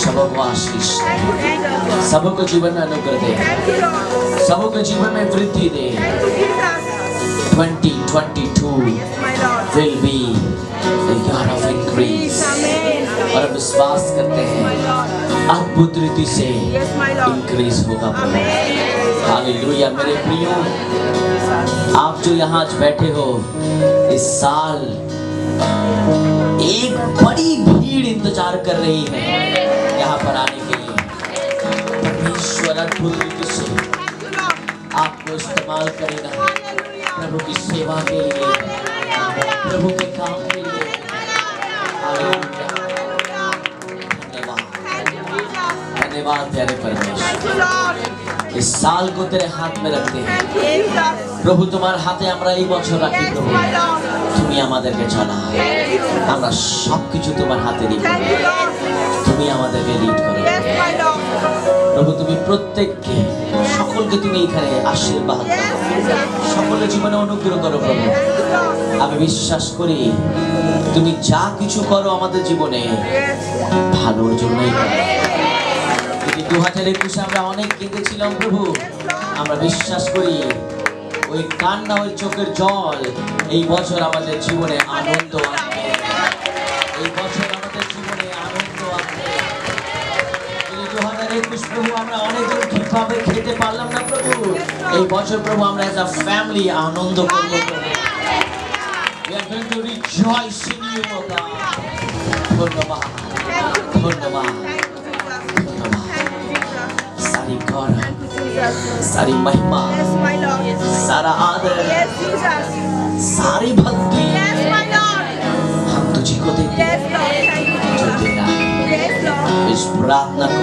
सबों को आशीष, सबों को जीवन में अनुग्रह दे, सबों के जीवन में वृद्धि दे। 2022 will be the year of increase। और हम विश्वास करते हैं अद्भुत रीति से इंक्रीज होगा प्रभु। हालेलुया। मेरे प्रियो, आप जो यहाँ आज बैठे हो, इस साल एक बड़ी भीड़ इंतजार कर रही है यहाँ पर आने के लिए। परमेश्वर अद्भुत रीति से आपको इस्तेमाल करेगा प्रभु की सेवा के लिए, प्रभु के काम के लिए। हालेलुया। धन्यवाद प्यारे परमेश्वर। इस साल को तेरे हाथ में रखते हैं প্রভু। তোমার হাতে আমরা এই বছর রাখি প্রভু। তুমি আমাদেরকে চালাও, আমরা সবকিছু তোমার হাতে দিই। তুমি আমাদেরকে লিড করো প্রভু। তুমি প্রত্যেককে, সকলকে তুমি এখানে আশীর্বাদ করো, সকলের জীবনে অনুগ্রহ করো প্রভু। আমি বিশ্বাস করি তুমি যা কিছু করো আমাদের জীবনে ভালোর জন্যই করো। 2021 আমরা অনেক কেঁদেছিলাম প্রভু, আমরা বিশ্বাস করি ওই কান্না, ওই চোখের জল এই বছর আমাদের জীবনে আনন্দ আনবে। এই বছর আমাদের জীবনে আনন্দ আনবে। 2021 প্রভু আমরা অনেকদিন ঠিকভাবে খেতে পারলাম না প্রভু, এই বছর প্রভু আমরা এজ আ ফ্যামিলি আনন্দ করব প্রভু। We are going to rejoice in you, O God। ধন্যবাদ, ধন্যবাদ, सारी गौरव, सारी महिमा, सारा आदर, सारी भक्ति हम तुझी को देते हैं जो तेरा है। इस प्रार्थना को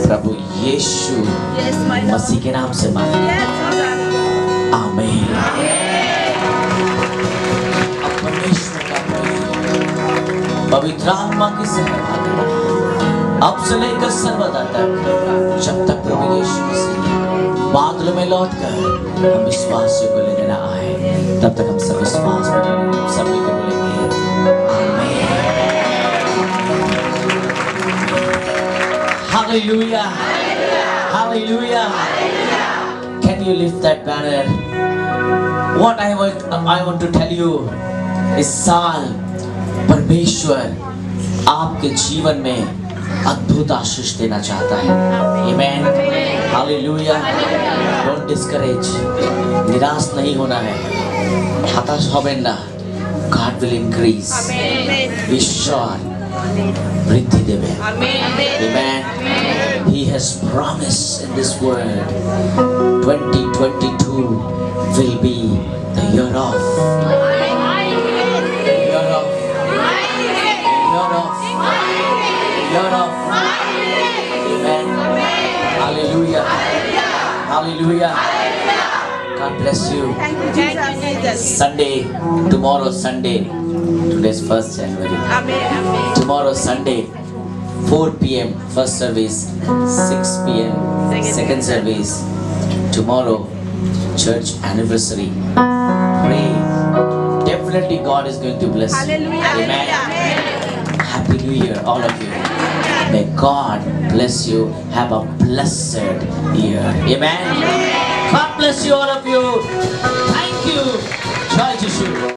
प्रभु यीशु मसीह के नाम से मांगते हैं, आमीन। अब परमेश्वर का प्रेम, पवित्र आत्मा की सहभागिता अब से लेकर सर्वदा तक, जब तक प्रभु यीशु मसीह बादलों में लौट कर हम विश्वास को लेने न आए, तब तक हम सब विश्वास में बोलेंगे, सब मिलकर बोलेंगे आमीन। Hallelujah, hallelujah. Can you lift that banner? What I want to tell you, इस साल परमेश्वर आपके जीवन में अद्भुत आशीष देना चाहता है। आमीन, हालेलुया। डोंट डिस्करेज, निराश नहीं होना है, हताश होबेन ना। God will increase, ईश्वर वृद्धि देवे। Amen। He has promised in this word 2022 will be the year of Amen. Hallelujah. Hallelujah. God bless you. Sunday, tomorrow Sunday, today's 1st January. Tomorrow Sunday, 4 p.m. first service, 6 p.m. second service. Tomorrow, church anniversary. Pray. Definitely God is going to bless you. Amen. Happy New Year, all of you. May God bless you. Have a blessed year. Amen. God bless you, all of you. Thank you. Joy Jishu.